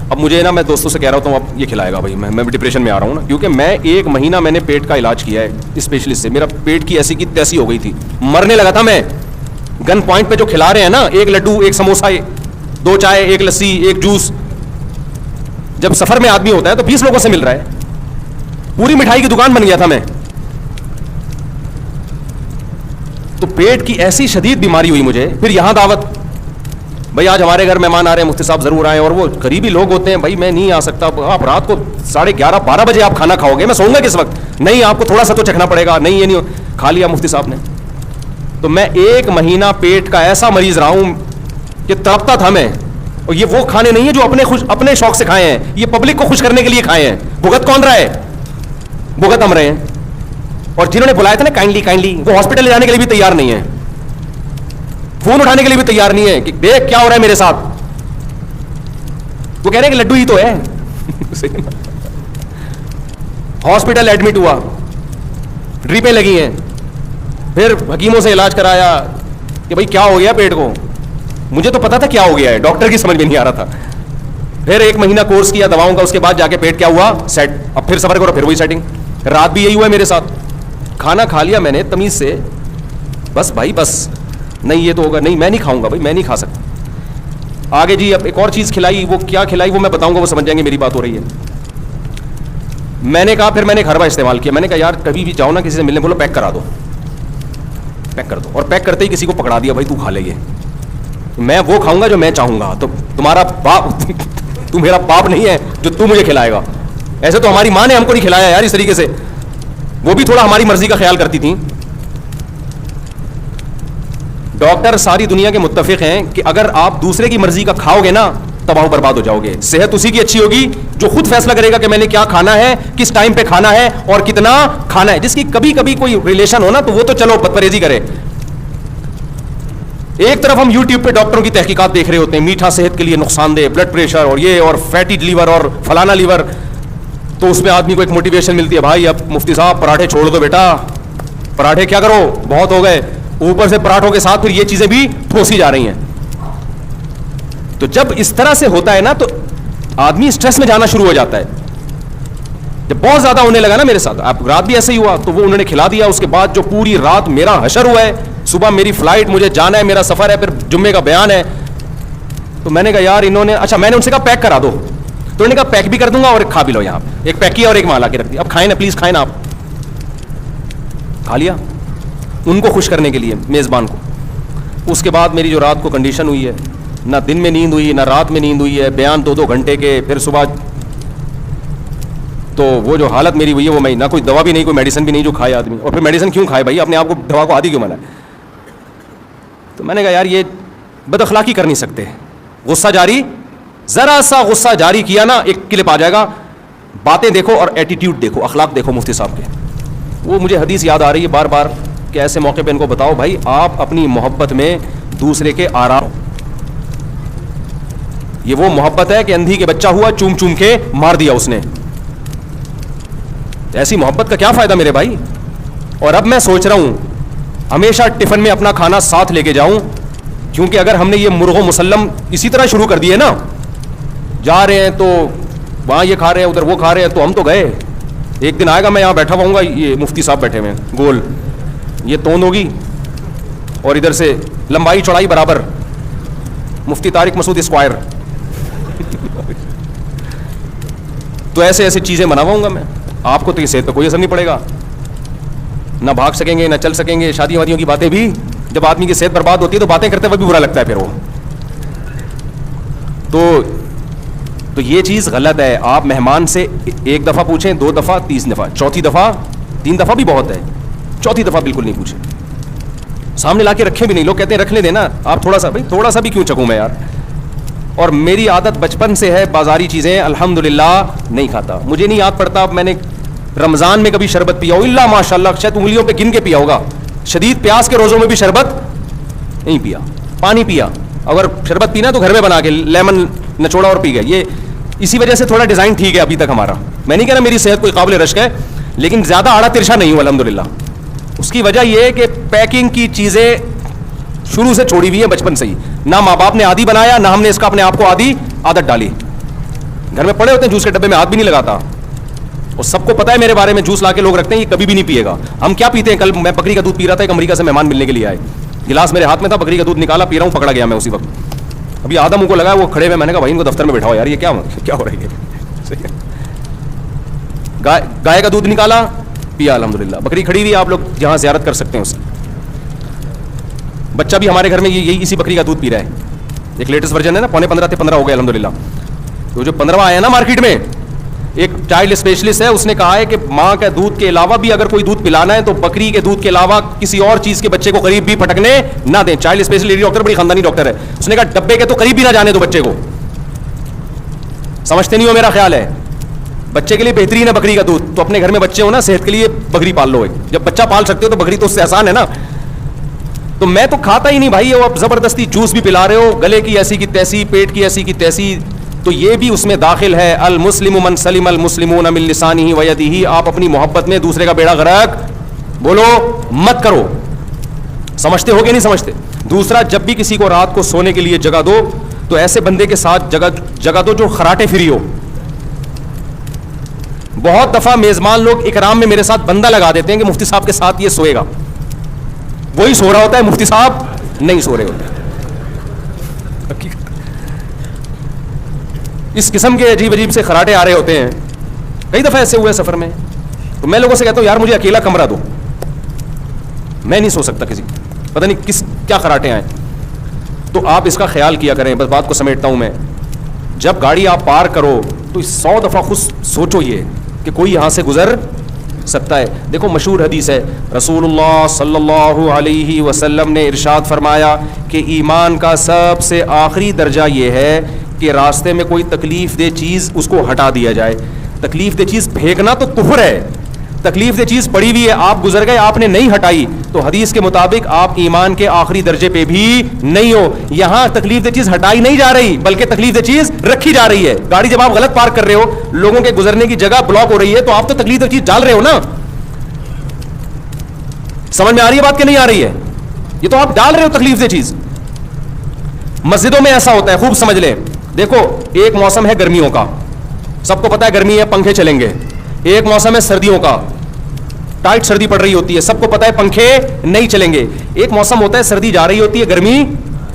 اب مجھے نا, میں دوستوں سے کہہ رہا ہوں اب یہ کھلائے گا بھائی, میں ڈپریشن میں آ رہا ہوں نا, کیونکہ میں 1 مہینہ میں نے پیٹ کا علاج کیا ہے اسپیشلسٹ سے. میرا پیٹ کی ایسی کی تیسی ہو گئی تھی, مرنے لگا تھا میں. گن پوائنٹ پہ جو کھلا رہے ہیں نا, 1 لڈو, 1 سموسہ, 2 چائے, 1 لسی, 1 جوس. جب سفر میں آدمی ہوتا ہے تو 20 لوگوں سے مل رہا ہے, پوری مٹھائی کی دکان بن گیا تھا میں. تو پیٹ کی ایسی شدید بیماری ہوئی مجھے. پھر یہاں دعوت, بھائی آج ہمارے گھر مہمان آ رہے ہیں, مفتی صاحب ضرور آئیں, اور وہ قریبی لوگ ہوتے ہیں. بھائی میں نہیں آ سکتا, آپ رات کو 11:30-12 بجے آپ کھانا کھاؤ گے, میں سوؤں گا کس وقت؟ نہیں, آپ کو تھوڑا سا تو چکھنا پڑے گا. نہیں, یہ نہیں, کھا لیا مفتی صاحب نے. تو میں 1 مہینہ پیٹ کا ایسا مریض رہا ہوں کہ تڑپتا تھا میں. اور یہ وہ کھانے نہیں ہے جو اپنے شوق سے کھائے ہیں, یہ پبلک کو خوش کرنے کے لیے کھائے ہیں. بھگت کون رہا ہے؟ بھگت ہم رہے ہیں. اور جنہوں نے بلایا تھا نا کائنڈلی, وہ ہاسپٹل لے جانے کے لیے بھی تیار نہیں ہے, فون اٹھانے کے لیے بھی تیار نہیں ہے کہ دیکھ کیا ہو رہا ہے میرے ساتھ. وہ کہہ رہے ہیں کہ لڈو ہی تو ہے. ہاسپٹل ایڈمٹ ہوا, ڈریپیں لگی ہیں, پھر حکیموں سے علاج کرایا کہ بھائی کیا ہو گیا پیٹ کو. مجھے تو پتا تھا کیا ہو گیا ہے, ڈاکٹر کی سمجھ میں نہیں آ رہا تھا. پھر 1 مہینہ کورس کیا دواؤں کا, اس کے بعد جا کے پیٹ کیا ہوا, سیٹ. اب پھر سفر کرو, پھر وہی سیٹنگ. رات بھی یہی ہوا ہے میرے ساتھ. کھانا کھا لیا میں نے تمیز سے, بس بھائی بس, نہیں یہ تو ہوگا, نہیں میں نہیں کھاؤں گا بھائی, میں نہیں کھا سکتا. آگے جی اب ایک اور چیز کھلائی, وہ کیا کھلائی وہ میں بتاؤں گا, وہ سمجھ جائیں گے میری بات ہو رہی ہے. میں نے کہا, پھر میں نے گھر میں استعمال کیا. میں نے کہا یار کبھی بھی جاؤ نا کسی سے ملنے, بولو پیک کرا دو, پیک کر دو. اور پیک کرتے ہی کسی کو پکڑا دیا, بھائی تو کھا لے گے, میں وہ کھاؤں گا جو میں چاہوں گا. تو تمہارا باپ تو میرا باپ نہیں ہے جو تو مجھے کھلائے گا. ایسے تو ہماری ماں نے ہم کو نہیں کھلایا یار اس طریقے سے, وہ بھی تھوڑا ہماری مرضی کا خیال کرتی تھیں. ڈاکٹر ساری دنیا کے متفق ہیں کہ اگر آپ دوسرے کی مرضی کا کھاؤ گے نا, تباہ برباد ہو جاؤ گے. صحت اسی کی اچھی ہوگی جو خود فیصلہ کرے گا کہ میں نے کیا کھانا ہے, کس ٹائم پہ کھانا ہے اور کتنا کھانا ہے. جس کی کبھی کبھی کوئی ریلیشن ہو نا تو وہ تو چلو بد پرہیزی کرے. ایک طرف ہم یوٹیوب پہ ڈاکٹروں کی تحقیقات دیکھ رہے ہوتے ہیں, میٹھا صحت کے لیے نقصان دہ, بلڈ پریشر اور یہ اور فیٹی لیور اور فلانا لیور, تو اس میں آدمی کو ایک موٹیویشن ملتی ہے, بھائی اب مفتی صاحب پراٹھے چھوڑ دو بیٹا, پراٹھے کیا کرو بہت ہو گئے. اوپر سے پراٹھوں کے ساتھ پھر یہ چیزیں بھی ٹھوسی جا رہی ہیں. تو جب اس طرح سے ہوتا ہے نا تو آدمی اسٹریس میں جانا شروع ہو جاتا ہے. جب بہت زیادہ ہونے لگا نا میرے ساتھ, اب رات بھی ایسے ہی ہوا, تو وہ انہوں نے کھلا دیا. اس کے بعد جو پوری رات میرا حشر ہوا ہے, صبح میری فلائٹ, مجھے جانا ہے, میرا سفر ہے, پھر جمعے کا بیان ہے. تو میں نے کہا یار انہوں نے, اچھا میں نے ان سے کہا پیک کرا دو, تو انہوں نے کہا پیک بھی کر دوں گا اور ایک کھا بھی لو. یہاں ایک پیک کیا اور ایک مالا کے رکھ دی, اب کھائیں نا پلیز, کھائیں نا آپ. کھا لیا ان کو خوش کرنے کے لیے, میزبان کو. اس کے بعد میری جو رات کو کنڈیشن ہوئی ہے, نہ دن میں نیند ہوئی نہ رات میں نیند ہوئی ہے, بیان 2-2 گھنٹے کے, پھر صبح, تو وہ جو حالت میری ہوئی ہے وہ میں, نہ کوئی دوا بھی نہیں, کوئی میڈیسن بھی نہیں جو کھائے آدمی. اور پھر میڈیسن کیوں کھائے بھائی, اپنے آپ کو دوا کو عادی کیوں بنائے. تو میں نے کہا یار یہ بد اخلاقی کر نہیں سکتے. غصہ جاری, ذرا سا غصہ جاری کیا نا ایک کلپ آ جائے گا. باتیں دیکھو اور ایٹیٹیوڈ دیکھو, اخلاق دیکھو مفتی صاحب کے. وہ مجھے حدیث یاد آ رہی ہے بار بار کہ ایسے موقع پہ ان کو بتاؤ بھائی آپ اپنی محبت میں دوسرے کے آرام. یہ وہ محبت ہے کہ اندھی کے بچہ ہوا, چوم چوم کے مار دیا اس نے. ایسی محبت کا کیا فائدہ میرے بھائی. اور اب میں سوچ رہا ہوں ہمیشہ ٹفن میں اپنا کھانا ساتھ لے کے جاؤں, کیونکہ اگر ہم نے یہ مرغ و مسلم اسی طرح شروع کر دیے نا, جا رہے ہیں تو وہاں یہ کھا رہے ہیں, ادھر وہ کھا رہے ہیں, تو ہم تو گئے. ایک دن آئے گا میں یہاں بیٹھا ہوں گا, یہ مفتی صاحب بیٹھے ہوئے ہیں گول, یہ توند ہوگی اور ادھر سے لمبائی چوڑائی برابر, مفتی طارق مسعود اسکوائر. تو ایسے ایسے چیزیں بناواؤں گا میں. آپ کو تو یہ صحت پہ کوئی اثر نہیں پڑے گا, نہ بھاگ سکیں گے نہ چل سکیں گے. شادی وادیوں کی باتیں بھی, جب آدمی کی صحت برباد ہوتی ہے تو باتیں کرتے ہوئے بھی برا لگتا ہے پھر وہ. تو یہ چیز غلط ہے. آپ مہمان سے 1 دفعہ پوچھیں, 2 دفعہ, 3 دفعہ, چوتھی دفعہ, 3 دفعہ بھی بہت ہے, چوتھی دفعہ بالکل نہیں پوچھیں. سامنے لا کے رکھیں بھی نہیں, لوگ کہتے ہیں رکھ لیں دینا آپ تھوڑا سا, بھائی تھوڑا سا بھی کیوں چکوں میں یار. اور میری عادت بچپن سے ہے بازاری چیزیں الحمدللہ نہیں کھاتا. مجھے نہیں یاد پڑتا اب میں نے رمضان میں کبھی شربت پیا ہو, اللہ ماشاء اللہ شاید انگلیوں پہ گن کے پیا ہوگا. شدید پیاس کے روزوں میں بھی شربت نہیں پیا, پانی پیا. اگر شربت پینا تو گھر میں بنا کے لیمن نچوڑا اور پی گئے. یہ اسی وجہ سے تھوڑا ڈیزائن ٹھیک ہے ابھی تک ہمارا. میں نہیں کہہ رہا میری صحت کوئی قابل رشک ہے, لیکن زیادہ آڑا ترشا نہیں ہوں الحمدللہ. اس کی وجہ یہ ہے کہ پیکنگ کی چیزیں شروع سے چھوڑی ہوئی ہیں بچپن سے ہی. نہ ماں باپ نے عادی بنایا, نہ ہم نے اس کا اپنے آپ کو عادت ڈالی. گھر میں پڑے ہوتے ہیں جوس کے ڈبے میں ہاتھ بھی نہیں لگاتا, اور سب کو پتا ہے میرے بارے میں, جوس لا کے لوگ رکھتے ہیں یہ کبھی بھی نہیں پیے گا. ہم کیا پیتے ہیں, کل میں بکری کا دودھ پی رہا تھا, ایک امریکہ سے مہمان ملنے کے لیے آئے, گلاس میرے ہاتھ میں تھا, بکری کا دودھ نکالا, پی رہا ہوں, پکڑا گیا میں اسی وقت. ابھی آدھا منہ کو لگا, وہ کھڑے ہوئے, میں نے کہا بھائی ان کو دفتر میں بٹھاؤ یار, یہ کیا ہو رہی ہے. گائے کا دودھ نکالا, پیا الحمدللہ. بکری کھڑی ہوئی, آپ لوگ جہاں زیارت کر سکتے ہیں اس کی. بچہ بھی ہمارے گھر میں یہی اسی بکری کا دودھ پی رہا ہے. ایک لیٹسٹ ورژن ہے نا, 15.5 ہو گئے الحمدللہ. تو جو 15واں آیا نا مارکیٹ میں, ایک چائلڈ اسپیشلسٹ ہے, اس نے کہا ہے کہ ماں کے دودھ کے علاوہ بھی اگر کوئی دودھ پلانا ہے تو بکری کے دودھ کے علاوہ کسی اور چیز کے بچے کو قریب بھی پٹکنے نہ دیں. چائلڈ اسپیشلسٹ لیڈی ڈاکٹر, بڑی خاندانی ڈاکٹر ہے. اس نے کہا ڈبے کے تو قریب بھی نہ جانے دو بچے کو. سمجھتے نہیں ہو میرا خیال ہے, بچے کے لیے بہترین ہے بکری کا دودھ. تو اپنے گھر میں بچے ہو نا, صحت کے لیے بکری پال لو. جب بچہ پال سکتے ہو تو بکری تو اس سے آسان ہے نا. تو میں تو کھاتا ہی نہیں بھائی, وہ اب زبردستی جوس بھی پلا رہے ہو, گلے کی ایسی کی تیسی, پیٹ کی ایسی کی تیسی, تو یہ بھی اس میں داخل ہے. المسلم من سلم المسلمون من لسانہ و یدہ. آپ اپنی محبت میں دوسرے کا بیڑا غرق بولو مت کرو. سمجھتے ہو کہ نہیں سمجھتے؟ دوسرا, جب بھی کسی کو رات کو سونے کے لیے جگہ دو تو ایسے بندے کے ساتھ جگہ دو جو خراٹے فری ہو. بہت دفعہ میزبان لوگ اکرام میں میرے ساتھ بندہ لگا دیتے ہیں کہ مفتی صاحب کے ساتھ یہ سوئے گا, وہی سو رہا ہوتا ہے, مفتی صاحب نہیں سو رہے ہوتے. اس قسم کے عجیب عجیب سے خراٹے آ رہے ہوتے ہیں. کئی دفعہ ایسے ہوئے سفر میں, تو میں لوگوں سے کہتا ہوں یار مجھے اکیلا کمرہ دو, میں نہیں سو سکتا کسی, پتہ نہیں کیا خراٹے آئیں. تو آپ اس کا خیال کیا کریں. بس بات کو سمیٹتا ہوں میں. جب گاڑی آپ پار کرو تو 100 دفعہ خود سوچو یہ کہ کوئی یہاں سے گزر سکتا ہے. دیکھو مشہور حدیث ہے, رسول اللہ صلی اللہ علیہ وسلم نے ارشاد فرمایا کہ ایمان کا سب سے آخری درجہ یہ ہے کہ راستے میں کوئی تکلیف دہ چیز اس کو ہٹا دیا جائے. تکلیف دہ چیز پھینکنا تو کفر ہے, تکلیف دہ چیز پڑی ہوئی ہے, آپ گزر گئے, آپ نے نہیں ہٹائی, تو حدیث کے مطابق آپ ایمان کے آخری درجے پہ بھی نہیں ہو. یہاں تکلیف دہ چیز ہٹائی نہیں جا رہی بلکہ تکلیف دہ چیز رکھی جا رہی ہے. گاڑی جب آپ غلط پارک کر رہے ہو, لوگوں کے گزرنے کی جگہ بلاک ہو رہی ہے, تو آپ تو تکلیف دہ چیز ڈال رہے ہو نا. سمجھ میں آ رہی ہے بات کہ نہیں آ رہی ہے؟ یہ تو آپ ڈال رہے ہو تکلیف دہ چیز. مسجدوں میں ایسا ہوتا ہے, خوب سمجھ لیں. دیکھو ایک موسم ہے گرمیوں کا, سب کو پتا ہے گرمی ہے پنکھے چلیں گے. ایک موسم ہے سردیوں کا, ٹائٹ سردی پڑ رہی ہوتی ہے, سب کو پتا ہے پنکھے نہیں چلیں گے. ایک موسم ہوتا ہے سردی جا رہی ہوتی ہے, گرمی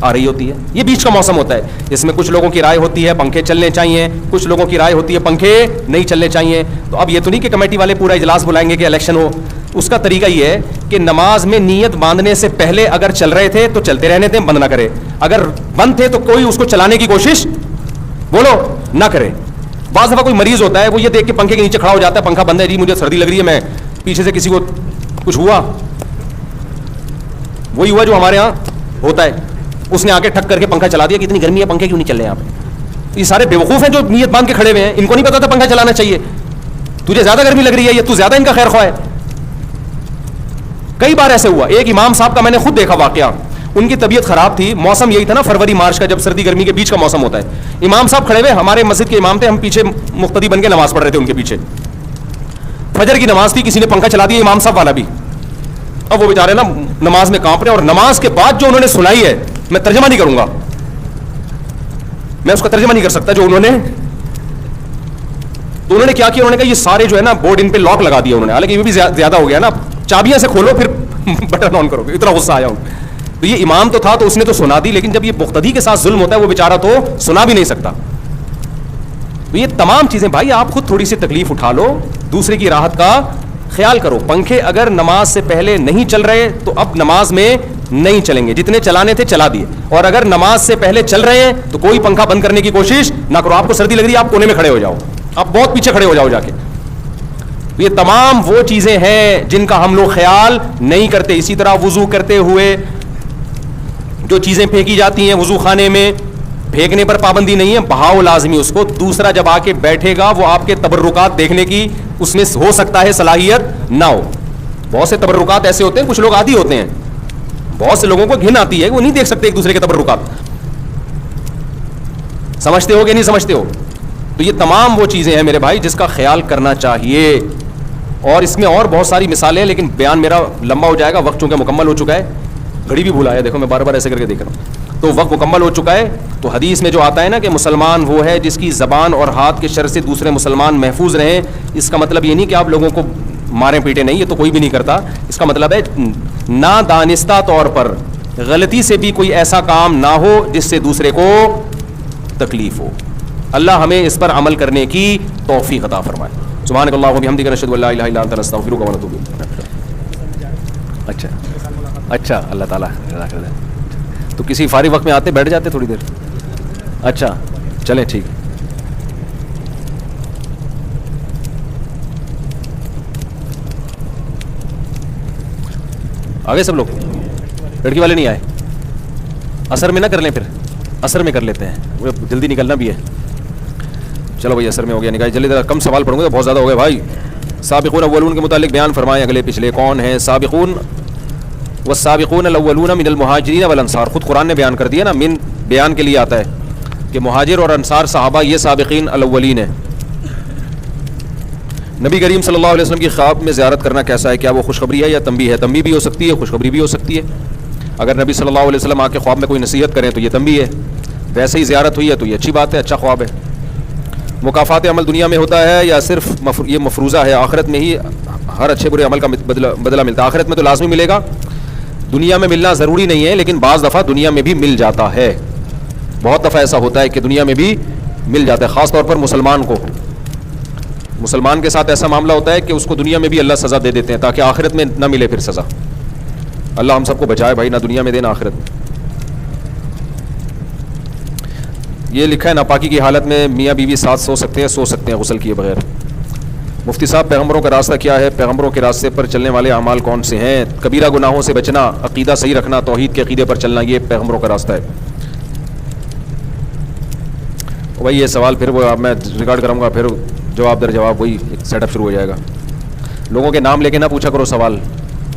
آ رہی ہوتی ہے. یہ بیچ کا موسم ہوتا ہے. اس میں کچھ لوگوں کی رائے ہوتی ہے پنکھے چلنے چاہیے, کچھ لوگوں کی رائے ہوتی ہے پنکھے نہیں چلنے چاہیے. تو اب یہ تو نہیں کہ کمیٹی والے پورا اجلاس بلائیں گے کہ الیکشن ہو. اس کا طریقہ یہ ہے کہ نماز میں نیت باندھنے سے پہلے اگر چل رہے تھے تو چلتے رہنے دیں, بند نہ کرے. اگر بند تھے تو کوئی اس کو چلانے کی کوشش بولو نہ کرے. بعض دفعہ کوئی مریض ہوتا ہے, وہ یہ دیکھ کے پنکھے کے نیچے کھڑا ہو جاتا ہے, پنکھا بند ہے جی مجھے سردی لگ رہی ہے, میں پیچھے سے کسی کو کچھ ہوا, وہی ہوا جو ہمارے ہاں ہوتا ہے, اس نے آ کے ٹھک کر کے پنکھا چلا دیا کہ اتنی گرمی ہے پنکھے کیوں نہیں چل رہے ہیں. آپ یہ سارے بیوقوف ہیں جو نیت باندھ کے کھڑے ہوئے ہیں, ان کو نہیں پتا تھا پنکھا چلانا چاہیے. تجھے زیادہ گرمی لگ رہی ہے, یہ تو زیادہ ان کا خیر خواہ ہے. کئی بار ایسے ہوا. ایک امام صاحب کا میں نے خود دیکھا واقعہ, ان کی طبیعت خراب تھی, موسم یہی تھا نا فروری مارچ کا, جب سردی گرمی کے بیچ کا موسم ہوتا ہے. امام صاحب کھڑے ہوئے, ہمارے مسجد کے امام تھے, ہم پیچھے مقتدی بن کے نماز پڑھ رہے تھے ان کے پیچھے. فجر کی نماز تھی, کسی نے پنکھا چلا دیا, امام صاحب والا بھی. اب وہ بیچارے نا نماز میں کانپ رہے ہیں, اور نماز کے بعد جو انہوں نے سنائی ہے میں ترجمہ نہیں کروں گا, میں اس کا ترجمہ نہیں کر سکتا جو انہوں نے. تو انہوں نے کیا کیا, انہوں نے کہا یہ سارے جو ہے نا بورڈ ان پہ لاک لگا دیا انہوں نے, حالانکہ یہ بھی زیادہ ہو گیا نا, چابیاں سے کھولو پھر بٹن آن کرو. اتنا غصہ آیا ہوں. تو یہ امام تو تھا تو اس نے تو سنا دی, لیکن جب یہ مقتدی کے ساتھ ظلم ہوتا ہے وہ بیچارہ تو سنا بھی نہیں سکتا. تو یہ تمام چیزیں بھائی آپ خود تھوڑی سی تکلیف اٹھا لو, دوسرے کی راحت کا خیال کرو. پنکھے اگر نماز سے پہلے نہیں چل رہے تو اب نماز میں نہیں چلیں گے, جتنے چلانے تھے چلا دیے. اور اگر نماز سے پہلے چل رہے ہیں تو کوئی پنکھا بند کرنے کی کوشش نہ کرو. آپ کو سردی لگ رہی ہے, آپ کونے میں کھڑے ہو جاؤ, آپ بہت پیچھے کھڑے ہو جاؤ جا کے. یہ تمام وہ چیزیں ہیں جن کا ہم لوگ خیال نہیں کرتے. اسی طرح وضو کرتے ہوئے جو چیزیں پھینکی جاتی ہیں وضو خانے میں, پھینکنے پر پابندی نہیں ہے, بہاؤ لازمی اس کو. دوسرا جب آ کے بیٹھے گا وہ آپ کے تبرکات دیکھنے کی اس میں ہو سکتا ہے صلاحیت نہ ہو. بہت سے تبرکات ایسے ہوتے ہیں, کچھ لوگ عادی ہوتے ہیں, بہت سے لوگوں کو گھن آتی ہے, وہ نہیں دیکھ سکتے ایک دوسرے کے تبرکات. سمجھتے ہو کہ نہیں سمجھتے ہو؟ تو یہ تمام وہ چیزیں ہیں میرے بھائی جس کا خیال کرنا چاہیے. اور اس میں اور بہت ساری مثالیں ہیں, لیکن بیان میرا لمبا ہو جائے گا, وقت چونکہ مکمل ہو چکا ہے. گھڑی بھی بھولا ہے, دیکھو میں بار بار ایسے کر کے دیکھ رہا ہوں, تو وقت مکمل ہو چکا ہے. تو حدیث میں جو آتا ہے نا کہ مسلمان وہ ہے جس کی زبان اور ہاتھ کے شر سے دوسرے مسلمان محفوظ رہیں. اس کا مطلب یہ نہیں کہ آپ لوگوں کو ماریں پیٹیں, نہیں, یہ تو کوئی بھی نہیں کرتا. اس کا مطلب ہے نادانستہ طور پر غلطی سے بھی کوئی ایسا کام نہ ہو جس سے دوسرے کو تکلیف ہو. اللہ ہمیں اس پر عمل کرنے کی توفیق عطا فرمائے. سبحانک اللہم و بحمدک نشہد ان لا الہ الا انت نستغفرک و نتوب الیک. اچھا اللہ تعالیٰ تو کسی فارغ وقت میں آتے بیٹھ جاتے تھوڑی دیر. اچھا چلیں ٹھیک. آگے سب لوگ, لڑکی والے نہیں آئے. اثر میں نہ کر لیں, پھر اثر میں کر لیتے ہیں, جلدی نکلنا بھی ہے. چلو بھائی اثر میں ہو گیا, نکال جلدی. ذرا کم سوال پڑھوں گا, بہت زیادہ ہو گئے بھائی. سابقون اولون کے متعلق بیان فرمائیں, اگلے پچھلے کون ہیں سابقون؟ والسابقون الاولون من المہاجرین والانصار. خود قرآن نے بیان کر دیا نا, من بیان کے لیے آتا ہے کہ مہاجر اور انصار صحابہ یہ سابقین الاولین ہیں. نبی کریم صلی اللہ علیہ وسلم کی خواب میں زیارت کرنا کیسا ہے؟ کیا وہ خوشخبری ہے یا تنبیہ ہے؟ تنبیہ بھی ہو سکتی ہے, خوشخبری بھی ہو سکتی ہے. اگر نبی صلی اللہ علیہ وسلم آ کے خواب میں کوئی نصیحت کریں تو یہ تنبیہ ہے، ویسے ہی زیارت ہوئی ہے تو یہ اچھی بات ہے، اچھا خواب ہے۔ مکافات عمل دنیا میں ہوتا ہے یا صرف یہ مفروضہ ہے؟ آخرت میں ہی ہر اچھے برے عمل کا بدلہ ملتا ہے۔ آخرت میں تو لازمی ملے گا، دنیا میں ملنا ضروری نہیں ہے، لیکن بعض دفعہ دنیا میں بھی مل جاتا ہے، بہت دفعہ ایسا ہوتا ہے کہ دنیا میں بھی مل جاتا ہے، خاص طور پر مسلمان کے ساتھ ایسا معاملہ ہوتا ہے کہ اس کو دنیا میں بھی اللہ سزا دے دیتے ہیں تاکہ آخرت میں نہ ملے پھر سزا۔ اللہ ہم سب کو بچائے بھائی، نہ دنیا میں دے نہ آخرت میں۔ یہ لکھا ہے ناپاکی کی حالت میں میاں بیوی ساتھ سو سکتے ہیں غسل کیے بغیر۔ مفتی صاحب پیغمبروں کا راستہ کیا ہے؟ پیغمبروں کے راستے پر چلنے والے اعمال کون سے ہیں؟ کبیرہ گناہوں سے بچنا، عقیدہ صحیح رکھنا، توحید کے عقیدے پر چلنا، یہ پیغمبروں کا راستہ ہے۔ وہی یہ سوال پھر وہ میں ریکارڈ کروں گا، پھر جواب در جواب وہی سیٹ اپ شروع ہو جائے گا۔ لوگوں کے نام لے کے نہ پوچھا کرو سوال،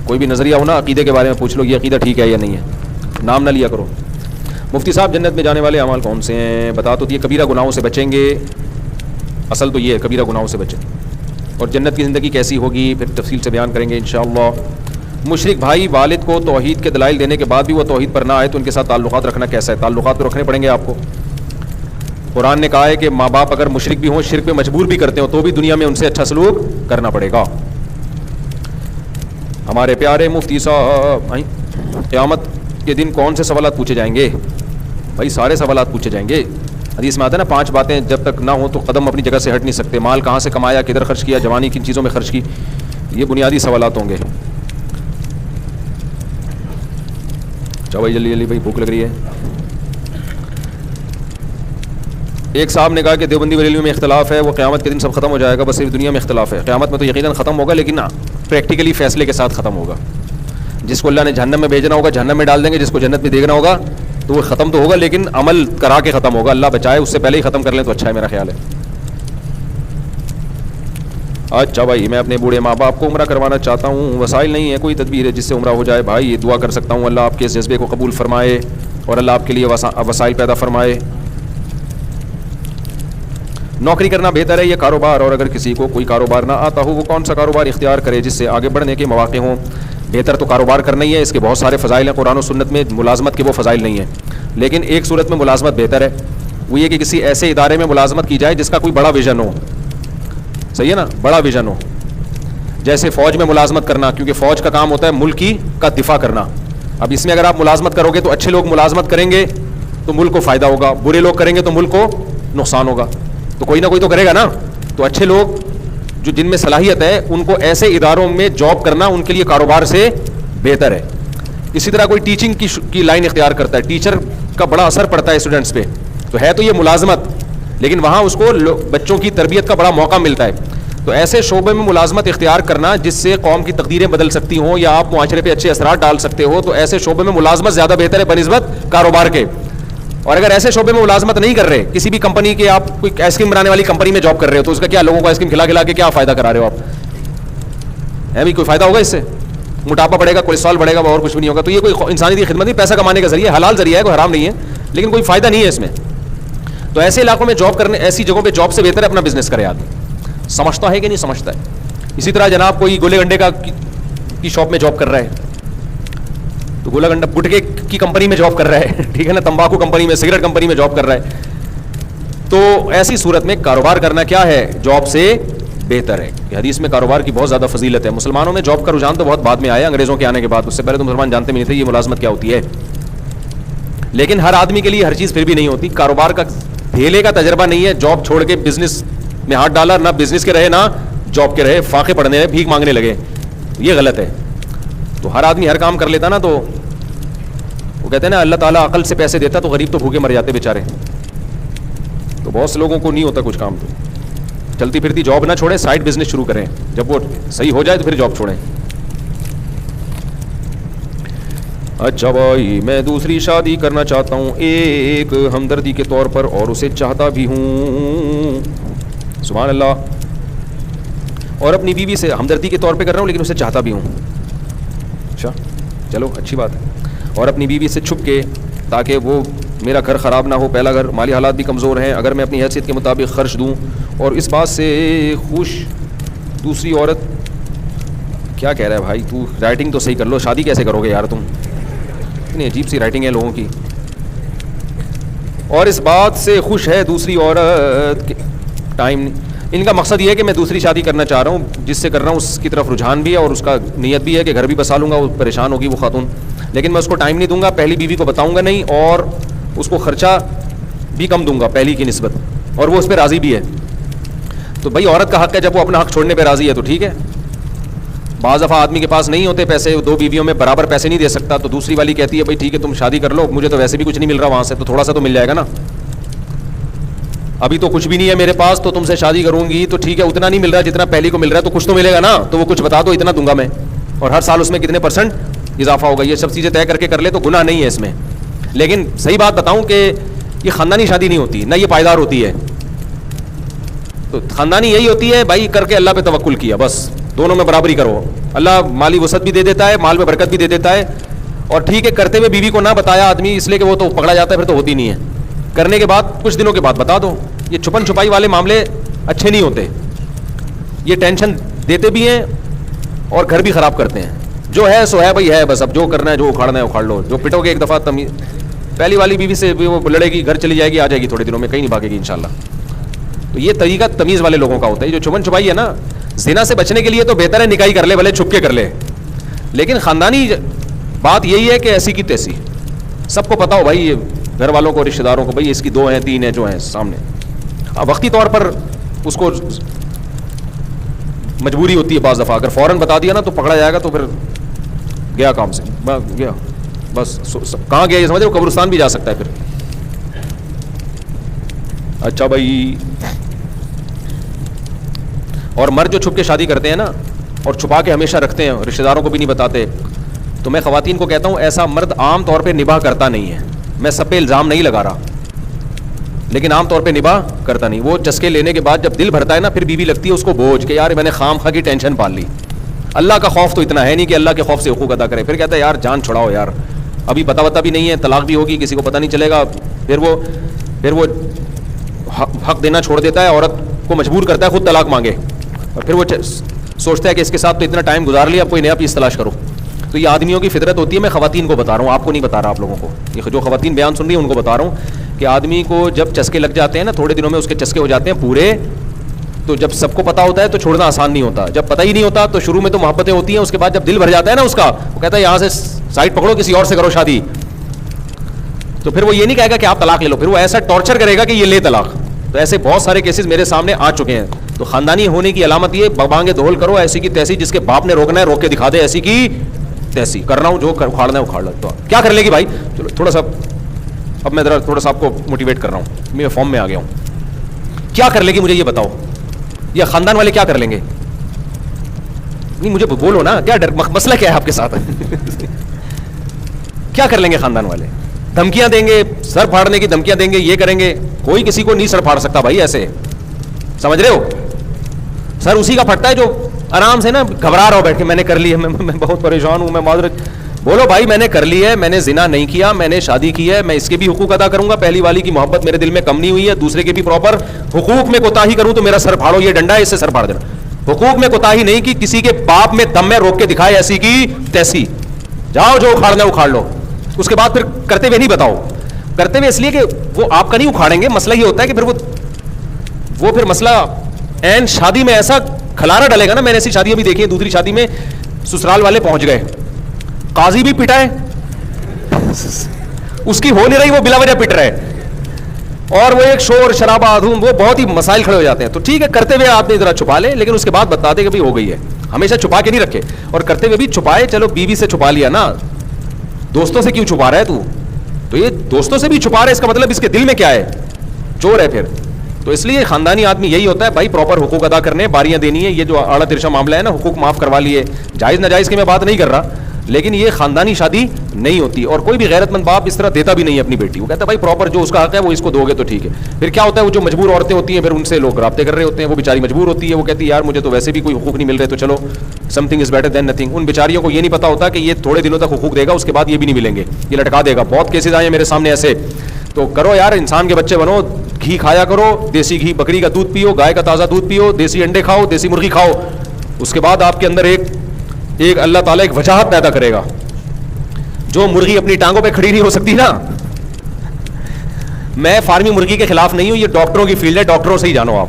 کوئی بھی نظریہ ہو نا عقیدے کے بارے میں پوچھ لو، یہ عقیدہ ٹھیک ہے یا نہیں ہے، نام نہ لیا کرو۔ مفتی صاحب جنت میں جانے والے اعمال کون سے ہیں؟ بتا تو دیے کبیرہ گناہوں سے بچیں گے، اصل تو یہ ہے کبیرہ گناہوں سے بچیں، اور جنت کی زندگی کیسی ہوگی پھر تفصیل سے بیان کریں گے انشاءاللہ۔ مشرک بھائی والد کو توحید کے دلائل دینے کے بعد بھی وہ توحید پر نہ آئے تو ان کے ساتھ تعلقات رکھنا کیسا ہے؟ تعلقات تو رکھنے پڑیں گے آپ کو۔ قرآن نے کہا ہے کہ ماں باپ اگر مشرک بھی ہوں، شرک پہ مجبور بھی کرتے ہوں، تو بھی دنیا میں ان سے اچھا سلوک کرنا پڑے گا۔ ہمارے پیارے مفتی صاحب قیامت کے دن کون سے سوالات پوچھے جائیں گے؟ بھائی سارے سوالات پوچھے جائیں گے، حدیث میں آتا ہے نا 5 باتیں جب تک نہ ہوں تو قدم اپنی جگہ سے ہٹ نہیں سکتے۔ مال کہاں سے کمایا، کدھر خرچ کیا، جوانی کن چیزوں میں خرچ کی، یہ بنیادی سوالات ہوں گے۔ چلو بھائی جلدی بھائی بھوک لگ رہی ہے۔ ایک صاحب نے کہا کہ دیوبندی بریلویوں میں اختلاف ہے، وہ قیامت کے دن سب ختم ہو جائے گا، بس صرف دنیا میں اختلاف ہے۔ قیامت میں تو یقیناً ختم ہوگا، لیکن پریکٹیکلی فیصلے کے ساتھ ختم ہوگا۔ جس کو اللہ نے جہنم میں بھیجنا ہوگا جہنم میں ڈال دیں گے، جس کو جنت میں دیکھنا ہوگا تو وہ ختم تو ہوگا، لیکن عمل کرا کے ختم ہوگا۔ اللہ بچائے، اس سے پہلے ہی ختم کر لیں تو اچھا ہے، میرا خیال ہے۔ اچھا بھائی میں اپنے بوڑھے ماں باپ کو عمرہ کروانا چاہتا ہوں، وسائل نہیں ہے، کوئی تدبیر ہے جس سے عمرہ ہو جائے؟ بھائی یہ دعا کر سکتا ہوں اللہ آپ کے اس جذبے کو قبول فرمائے اور اللہ آپ کے لیے وسائل پیدا فرمائے۔ نوکری کرنا بہتر ہے یہ کاروبار؟ اور اگر کسی کو کوئی کاروبار نہ آتا ہو وہ کون سا کاروبار اختیار کرے جس سے آگے بڑھنے کے مواقع ہوں؟ بہتر تو کاروبار کرنا ہی ہے، اس کے بہت سارے فضائل ہیں، قرآن و سنت میں ملازمت کے وہ فضائل نہیں ہیں، لیکن ایک صورت میں ملازمت بہتر ہے، وہ یہ کہ کسی ایسے ادارے میں ملازمت کی جائے جس کا کوئی بڑا ویژن ہو، صحیح ہے نا، بڑا ویژن ہو۔ جیسے فوج میں ملازمت کرنا، کیونکہ فوج کا کام ہوتا ہے ملک کا دفاع کرنا۔ اب اس میں اگر آپ ملازمت کرو گے تو اچھے لوگ ملازمت کریں گے تو ملک کو فائدہ ہوگا، برے لوگ کریں گے تو ملک کو نقصان ہوگا، تو کوئی نہ کوئی تو کرے گا نا۔ تو اچھے لوگ جو جن میں صلاحیت ہے ان کو ایسے اداروں میں جاب کرنا ان کے لیے کاروبار سے بہتر ہے۔ اسی طرح کوئی ٹیچنگ کی لائن اختیار کرتا ہے، ٹیچر کا بڑا اثر پڑتا ہے اسٹوڈنٹس پہ، تو ہے تو یہ ملازمت، لیکن وہاں اس کو بچوں کی تربیت کا بڑا موقع ملتا ہے۔ تو ایسے شعبے میں ملازمت اختیار کرنا جس سے قوم کی تقدیریں بدل سکتی ہوں یا آپ معاشرے پہ اچھے اثرات ڈال سکتے ہو، تو ایسے شعبے میں ملازمت زیادہ بہتر ہے بنسبت کاروبار کے۔ اور اگر ایسے شعبے میں ملازمت نہیں کر رہے، کسی بھی کمپنی کے، آپ کوئی آئس کریم بنانے والی کمپنی میں جاب کر رہے ہو، تو اس کا کیا، لوگوں کو آئس کریم کھلا کھلا کے کیا فائدہ کرا رہے ہو آپ؟ ہے بھی کوئی فائدہ ہوگا اس سے؟ موٹاپا بڑھے گا، کولیسٹرول بڑھے گا، اور کچھ بھی نہیں ہوگا۔ تو یہ کوئی انسانی خدمت نہیں، پیسہ کمانے کا ذریعہ، حلال ذریعہ ہے، کوئی حرام نہیں ہے، لیکن کوئی فائدہ نہیں ہے اس میں۔ تو ایسے علاقوں میں جاب کرنے، ایسی جگہوں پہ جاب سے بہتر ہے اپنا بزنس کرے آدمی۔ سمجھتا ہے کہ نہیں سمجھتا ہے؟ اسی طرح جناب کوئی گولے گنڈے کی شاپ میں جاب کر رہا ہے، تو گولا گنڈا گٹکے کی کمپنی میں جاب کر رہا ہے، ٹھیک ہے نا، تمباکو کمپنی میں، سگریٹ کمپنی میں جاب کر رہا ہے، تو ایسی صورت میں کاروبار کرنا کیا ہے، جاب سے بہتر ہے۔ کہ حدیث میں کاروبار کی بہت زیادہ فضیلت ہے۔ مسلمانوں میں جاب کا رجحان تو بہت بعد میں آیا، انگریزوں کے آنے کے بعد، اس سے پہلے تو مسلمان جانتے بھی نہیں تھے یہ ملازمت کیا ہوتی ہے۔ لیکن ہر آدمی کے لیے ہر چیز پھر بھی نہیں ہوتی۔ کاروبار کا ڈھیلے کا تجربہ نہیں ہے، جاب چھوڑ کے بزنس میں ہاتھ ڈالا، نہ بزنس کے رہے نہ جاب کے رہے، فاقے پڑھنے رہے، بھیک مانگنے لگے، یہ غلط ہے۔ تو ہر آدمی ہر کام کر لیتا نا، تو وہ کہتے ہیں نا اللہ تعالیٰ عقل سے پیسے دیتا تو غریب تو بھوکے مر جاتے بیچارے۔ تو بہت سے لوگوں کو نہیں ہوتا کچھ کام، تو چلتی پھرتی جاب نہ چھوڑیں، سائڈ بزنس شروع کریں، جب وہ صحیح ہو جائے تو پھر جاب چھوڑیں۔ اچھا بھائی میں دوسری شادی کرنا چاہتا ہوں، ایک ہمدردی کے طور پر، اور اسے چاہتا بھی ہوں، سبحان اللہ، اور اپنی بیوی سے ہمدردی کے طور پہ کر رہا ہوں لیکن اسے چاہتا بھی ہوں۔ اچھا چلو اچھی بات ہے۔ اور اپنی بیوی سے چھپ کے، تاکہ وہ میرا گھر خراب نہ ہو، پہلا گھر، مالی حالات بھی کمزور ہیں، اگر میں اپنی حیثیت کے مطابق خرچ دوں اور اس بات سے خوش دوسری عورت، کیا کہہ رہا ہے بھائی تو، رائٹنگ تو صحیح کر لو، شادی کیسے کرو گے یار تم؟ اتنی عجیب سی رائٹنگ ہے لوگوں کی. اور اس بات سے خوش ہے دوسری عورت. ٹائم نہیں. ان کا مقصد یہ ہے کہ میں دوسری شادی کرنا چاہ رہا ہوں, جس سے کر رہا ہوں اس کی طرف رجحان بھی ہے اور اس کا نیت بھی ہے کہ گھر بھی بسا لوں گا. وہ پریشان ہوگی وہ خاتون, لیکن میں اس کو ٹائم نہیں دوں گا, پہلی بیوی کو بتاؤں گا نہیں, اور اس کو خرچہ بھی کم دوں گا پہلی کی نسبت, اور وہ اس پہ راضی بھی ہے. تو بھائی عورت کا حق ہے, جب وہ اپنا حق چھوڑنے پہ راضی ہے تو ٹھیک ہے. بعض دفعہ آدمی کے پاس نہیں ہوتے پیسے, 2 بیویوں میں برابر پیسے نہیں دے سکتا, تو دوسری والی کہتی ہے بھائی ٹھیک ہے تم شادی کر لو, مجھے تو ویسے بھی کچھ نہیں مل رہا وہاں سے, تو تھوڑا سا تو مل جائے گا نا. ابھی تو کچھ بھی نہیں ہے میرے پاس, تو تم سے شادی کروں گی تو ٹھیک ہے, اتنا نہیں مل رہا جتنا پہلی کو مل رہا ہے, تو کچھ تو ملے گا نا, تو وہ کچھ بتا دو اتنا دوں گا میں, اور ہر سال اس میں کتنے % اضافہ ہوگا. یہ سب چیزیں طے کر کے کر لے تو گناہ نہیں ہے اس میں. لیکن صحیح بات بتاؤں کہ یہ خاندانی شادی نہیں ہوتی, نہ یہ پائیدار ہوتی ہے. تو خاندانی یہی ہوتی ہے بھائی کر کے اللہ پہ توکل کیا, بس دونوں میں برابری کرو, اللہ مالی وسعت بھی دے دیتا ہے, مال میں برکت بھی دے دیتا ہے. اور ٹھیک ہے کرتے ہوئے بیوی کو نہ بتایا آدمی اس لیے کہ وہ تو پکڑا جاتا ہے, پھر تو ہوتی نہیں ہے. کرنے کے بعد کچھ دنوں کے بعد بتا دو. یہ چھپن چھپائی والے معاملے اچھے نہیں ہوتے, یہ ٹینشن دیتے بھی ہیں اور گھر بھی خراب کرتے ہیں. جو ہے سو ہے بھائی ہے, بس اب جو کرنا ہے جو اکھاڑنا ہے اکھاڑ لو. جو پٹو گے ایک دفعہ پہلی والی بیوی سے وہ لڑے گی, گھر چلی جائے گی, آ جائے گی تھوڑے دنوں میں, کہیں نہیں بھاگے گی انشاءاللہ. تو یہ طریقہ تمیز والے لوگوں کا ہوتا ہے. جو چھپن چھپائی ہے نا, زنا سے بچنے کے لیے تو بہتر ہے نکاح کر لے, بھلے چھپ کے کر لے, لیکن خاندانی بات یہی ہے کہ ایسی کی تیسی سب کو پتا ہو بھائی, گھر والوں کو رشتہ داروں کو, بھائی اس کی 2 ہیں 3 ہیں جو ہیں سامنے. وقتی طور پر اس کو مجبوری ہوتی ہے بعض دفعہ, اگر فوراً بتا دیا نا تو پکڑا جائے گا, تو پھر گیا کام سے گیا, بس کہاں گیا یہ سمجھ رہے, قبرستان بھی جا سکتا ہے پھر. اچھا بھائی, اور مرد جو چھپ کے شادی کرتے ہیں نا اور چھپا کے ہمیشہ رکھتے ہیں, رشتہ داروں کو بھی نہیں بتاتے, تو میں خواتین کو کہتا ہوں ایسا مرد عام طور پہ نباہ کرتا نہیں ہے. میں سب پہ الزام نہیں لگا رہا, لیکن عام طور پہ نباہ کرتا نہیں. وہ چسکے لینے کے بعد جب دل بھرتا ہے نا, پھر بیوی لگتی ہے اس کو بوجھ کہ یار میں نے خام خواہ کی ٹینشن پال لی. اللہ کا خوف تو اتنا ہے نہیں کہ اللہ کے خوف سے حقوق ادا کرے. پھر کہتا ہے یار جان چھڑاؤ یار, ابھی پتہ بھی نہیں ہے, طلاق بھی ہوگی, کسی کو پتہ نہیں چلے گا. پھر وہ حق دینا چھوڑ دیتا ہے, عورت کو مجبور کرتا ہے خود طلاق مانگے, اور پھر وہ سوچتا ہے کہ اس کے ساتھ تو اتنا ٹائم گزار لیا, اب کوئی نیا پیس تلاش کرو. تو یہ آدمیوں کی فطرت ہوتی ہے. میں خواتین کو بتا رہا ہوں, آپ کو نہیں بتا رہا, آپ لوگوں کو, یہ جو خواتین بیان سن رہی ہیں ان کو بتا رہا ہوں کہ آدمی کو جب چسکے لگ جاتے ہیں نا, تھوڑے دنوں میں اس کے چسکے ہو جاتے ہیں پورے, تو جب سب کو پتا ہوتا ہے تو چھوڑنا آسان نہیں ہوتا. جب پتہ ہی نہیں ہوتا تو شروع میں تو محبتیں ہوتی ہیں, اس کے بعد جب دل بھر جاتا ہے نا اس کا, وہ کہتا ہے یہاں سے سائڈ پکڑو, کسی اور سے کرو شادی. تو پھر وہ یہ نہیں کہے گا کہ آپ طلاق لے لو, پھر وہ ایسا ٹارچر کرے گا کہ یہ لے طلاق. تو ایسے بہت سارے کیسز میرے سامنے آ چکے ہیں. تو خاندانی ہونے کی علامت یہ بانگے دھول کرو, ایسی کی تیسی, جس کے باپ نے روکنا ہے روک کے دکھا دے, ایسی کی تیسی کر رہا ہوں, جو اکھاڑنا ہے اکھاڑ لو. تو کیا کر لے گی بھائی, چلو تھوڑا سا اب میں تھوڑا سا آپ کو موٹیویٹ کر رہا ہوں, میں فارم میں آ گیا ہوں. کیا کر لے گی مجھے یہ بتاؤ, یہ خاندان والے کیا کر لیں گے؟ نہیں مجھے بولو نا, کیا مسئلہ کیا ہے آپ کے ساتھ؟ کیا کر لیں گے خاندان والے؟ دھمکیاں دیں گے, سر پھاڑنے کی دھمکیاں دیں گے, یہ کریں گے. کوئی کسی کو نہیں سر پھاڑ سکتا بھائی ایسے, سمجھ رہے ہو؟ سر اسی کا پھٹتا ہے جو آرام سے نا گھبرا رہا ہو بیٹھ کے, میں نے کر لی ہے, میں بہت پریشان ہوں, میں معذرت. بولو بھائی میں نے کر لی ہے, میں نے زنا نہیں کیا, میں نے شادی کی ہے, میں اس کے بھی حقوق ادا کروں گا. پہلی والی کی محبت میرے دل میں کم نہیں ہوئی ہے, دوسرے کے بھی پراپر حقوق میں کوتاہی کروں تو میرا سر پھاڑو, یہ ڈنڈا ہے اس سے سر پھاڑ دینا. حقوق میں کوتاہی نہیں کی, کسی کے باپ میں دم میں روک کے دکھائے, ایسی کی تیسی, جاؤ جو اکھاڑنا ہے اکھاڑ لو. اس کے بعد پھر کرتے ہوئے نہیں بتاؤ, کرتے ہوئے اس لیے کہ وہ آپ کا نہیں اکھاڑیں گے. مسئلہ یہ ہوتا ہے کہ پھر وہ پھر مسئلہ این شادی میں ایسا کھلارا ڈالے گا نا. میں نے ایسی شادیاں بھی دیکھی ہیں, دوسری شادی میں سسرال والے پہنچ گئے, قاضی بھی پٹا ہے, اس کی ہو نہیں رہی, وہ بلا وجہ پٹ رہے, اور وہ ایک شور شرابہ دھوم, وہ بہت ہی مسائل کھڑے ہو جاتے ہیں. تو ٹھیک ہے کرتے ہوئے آپ نے ذرا چھپا لے, لیکن اس کے بعد بتا دے کہ بھائی ہو گئی ہے. ہمیشہ چھپا کے نہیں رکھے, اور کرتے ہوئے بھی چھپائے. چلو بیوی سے چھپا لیا نا, دوستوں سے کیوں چھپا رہا ہے تو یہ دوستوں سے بھی چھپا رہا ہے, اس کا مطلب اس کے دل میں کیا ہے, چور ہے پھر. تو اس لیے خاندانی آدمی یہی ہوتا ہے بھائی, پراپر حقوق ادا کرنے, باریاں دینی ہے. یہ جو اعلیٰ ترشا معاملہ ہے نا, حقوق معاف کروا لیے, جائز ناجائز کی میں بات نہیں کر رہا, لیکن یہ خاندانی شادی نہیں ہوتی. اور کوئی بھی غیرت مند باپ اس طرح دیتا بھی نہیں ہے اپنی بیٹی. وہ کہتا ہے بھائی پراپر جو اس کا حق ہے وہ اس کو دو گے تو ٹھیک ہے. پھر کیا ہوتا ہے, وہ جو مجبور عورتیں ہوتی ہیں پھر ان سے لوگ رابطے کر رہے ہوتے ہیں, وہ بیچاری مجبور ہوتی ہے, وہ کہتی ہے یار مجھے تو ویسے بھی کوئی حقوق نہیں مل رہے, تو چلو something is better than nothing. ان بیچاریوں کو یہ نہیں پتا ہوتا کہ یہ تھوڑے دنوں تک حقوق دے گا, اس کے بعد یہ بھی نہیں ملیں گے, یہ لٹکا دے گا. بہت کیسز آئے ہیں میرے سامنے ایسے. تو کرو یار, انسان کے بچے بنو, گھی کھایا کرو, دیسی گھی, بکری کا دودھ پیو, گائے کا تازہ دودھ پیو, دیسی انڈے کھاؤ, دیسی مرغی کھاؤ. اس کے بعد آپ کے اندر ایک اللہ تعالیٰ ایک وجاہت پیدا کرے گا. جو مرغی اپنی ٹانگوں پہ کھڑی نہیں ہو سکتی نا. میں فارمی مرغی کے خلاف نہیں ہوں, یہ ڈاکٹروں کی فیلڈ ہے, ڈاکٹروں سے ہی جانو آپ.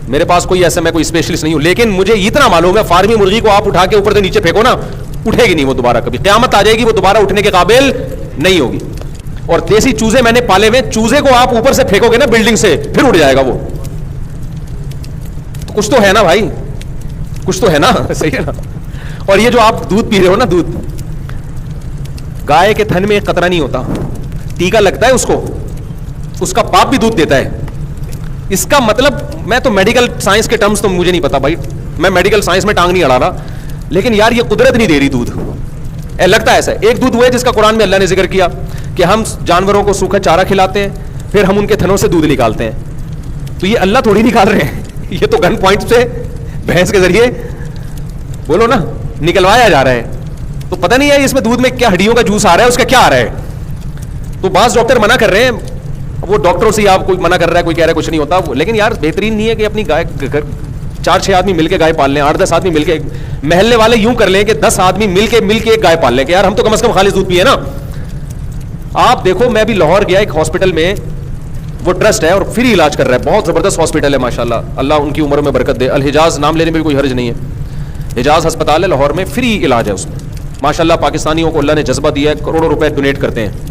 میرے پاس کوئی ایسا, میں کوئی اسپیشلسٹ نہیں ہوں, لیکن مجھے اتنا معلوم ہے فارمی مرغی کو آپ اٹھا کے اوپر سے نیچے پھینکو نا, اٹھے گی نہیں وہ دوبارہ, کبھی قیامت آ جائے گی وہ دوبارہ اٹھنے کے قابل نہیں ہوگی. اور دیسی چوزے میں نے پالے ہوئے, چوزے کو آپ اوپر سے پھینکو گے نا بلڈنگ سے, پھر اٹھ جائے گا وہ. کچھ تو ہے نا بھائی, کچھ تو ہے نا, صحیح ہے نا. اور یہ جو آپ دودھ پی رہے ہو نا, دودھ, گائے کے تھن میں ایک قطرہ نہیں ہوتا, ٹیکا لگتا ہے اس کو, اس کا باپ بھی دودھ دیتا ہے. اس کا مطلب, میں تو میڈیکل سائنس کے ٹرمز تو مجھے نہیں پتا بھائی, میں میڈیکل سائنس میں ٹانگ نہیں اڑا رہا, لیکن یار یہ قدرت نہیں دے رہی دودھ, لگتا ہے ایسا. ایک دودھ وہ ہے جس کا قرآن میں اللہ نے ذکر کیا کہ ہم جانوروں کو سوکھا چارہ کھلاتے ہیں, پھر ہم ان کے تھنوں سے دودھ نکالتے ہیں. تو یہ اللہ تھوڑی نکال رہے ہیں, یہ تو گن پوائنٹ سے بھینس کے ذریعے بولو نا نکلوایا جا رہا ہے. تو پتہ نہیں ہے اس میں دودھ میں کیا ہڈیوں کا جوس آ رہا ہے, اس کا کیا آ رہا ہے. تو بعض ڈاکٹر منع کر رہے ہیں, وہ ڈاکٹروں سے آپ کوئی منع کر رہا ہے, کوئی کہہ رہا ہے کچھ نہیں ہوتا, لیکن یار بہترین نہیں ہے کہ اپنی گائے 4-6 آدمی مل کے گائے پال لیں, 8-10 آدمی مل کے, محلے والے یوں کر لیں کہ 10 آدمی مل کے ایک گائے پال لیں کہ یار ہم تو کم از کم خالص دودھ پیے نا. آپ دیکھو, میں بھی لاہور گیا ایک ہاسپٹل میں, وہ ٹرسٹ ہے اور فری علاج کر رہا ہے, بہت زبردست ہاسپٹل ہے ماشاءاللہ, اللہ ان کی عمر میں برکت دے. الحجاز نام لینے میں بھی کوئی حرج نہیں ہے, حجاز ہسپتال ہے لاہور میں, فری علاج ہے اس میں ماشاءاللہ. پاکستانیوں کو اللہ نے جذبہ دیا ہے, کروڑوں روپے ڈونیٹ کرتے ہیں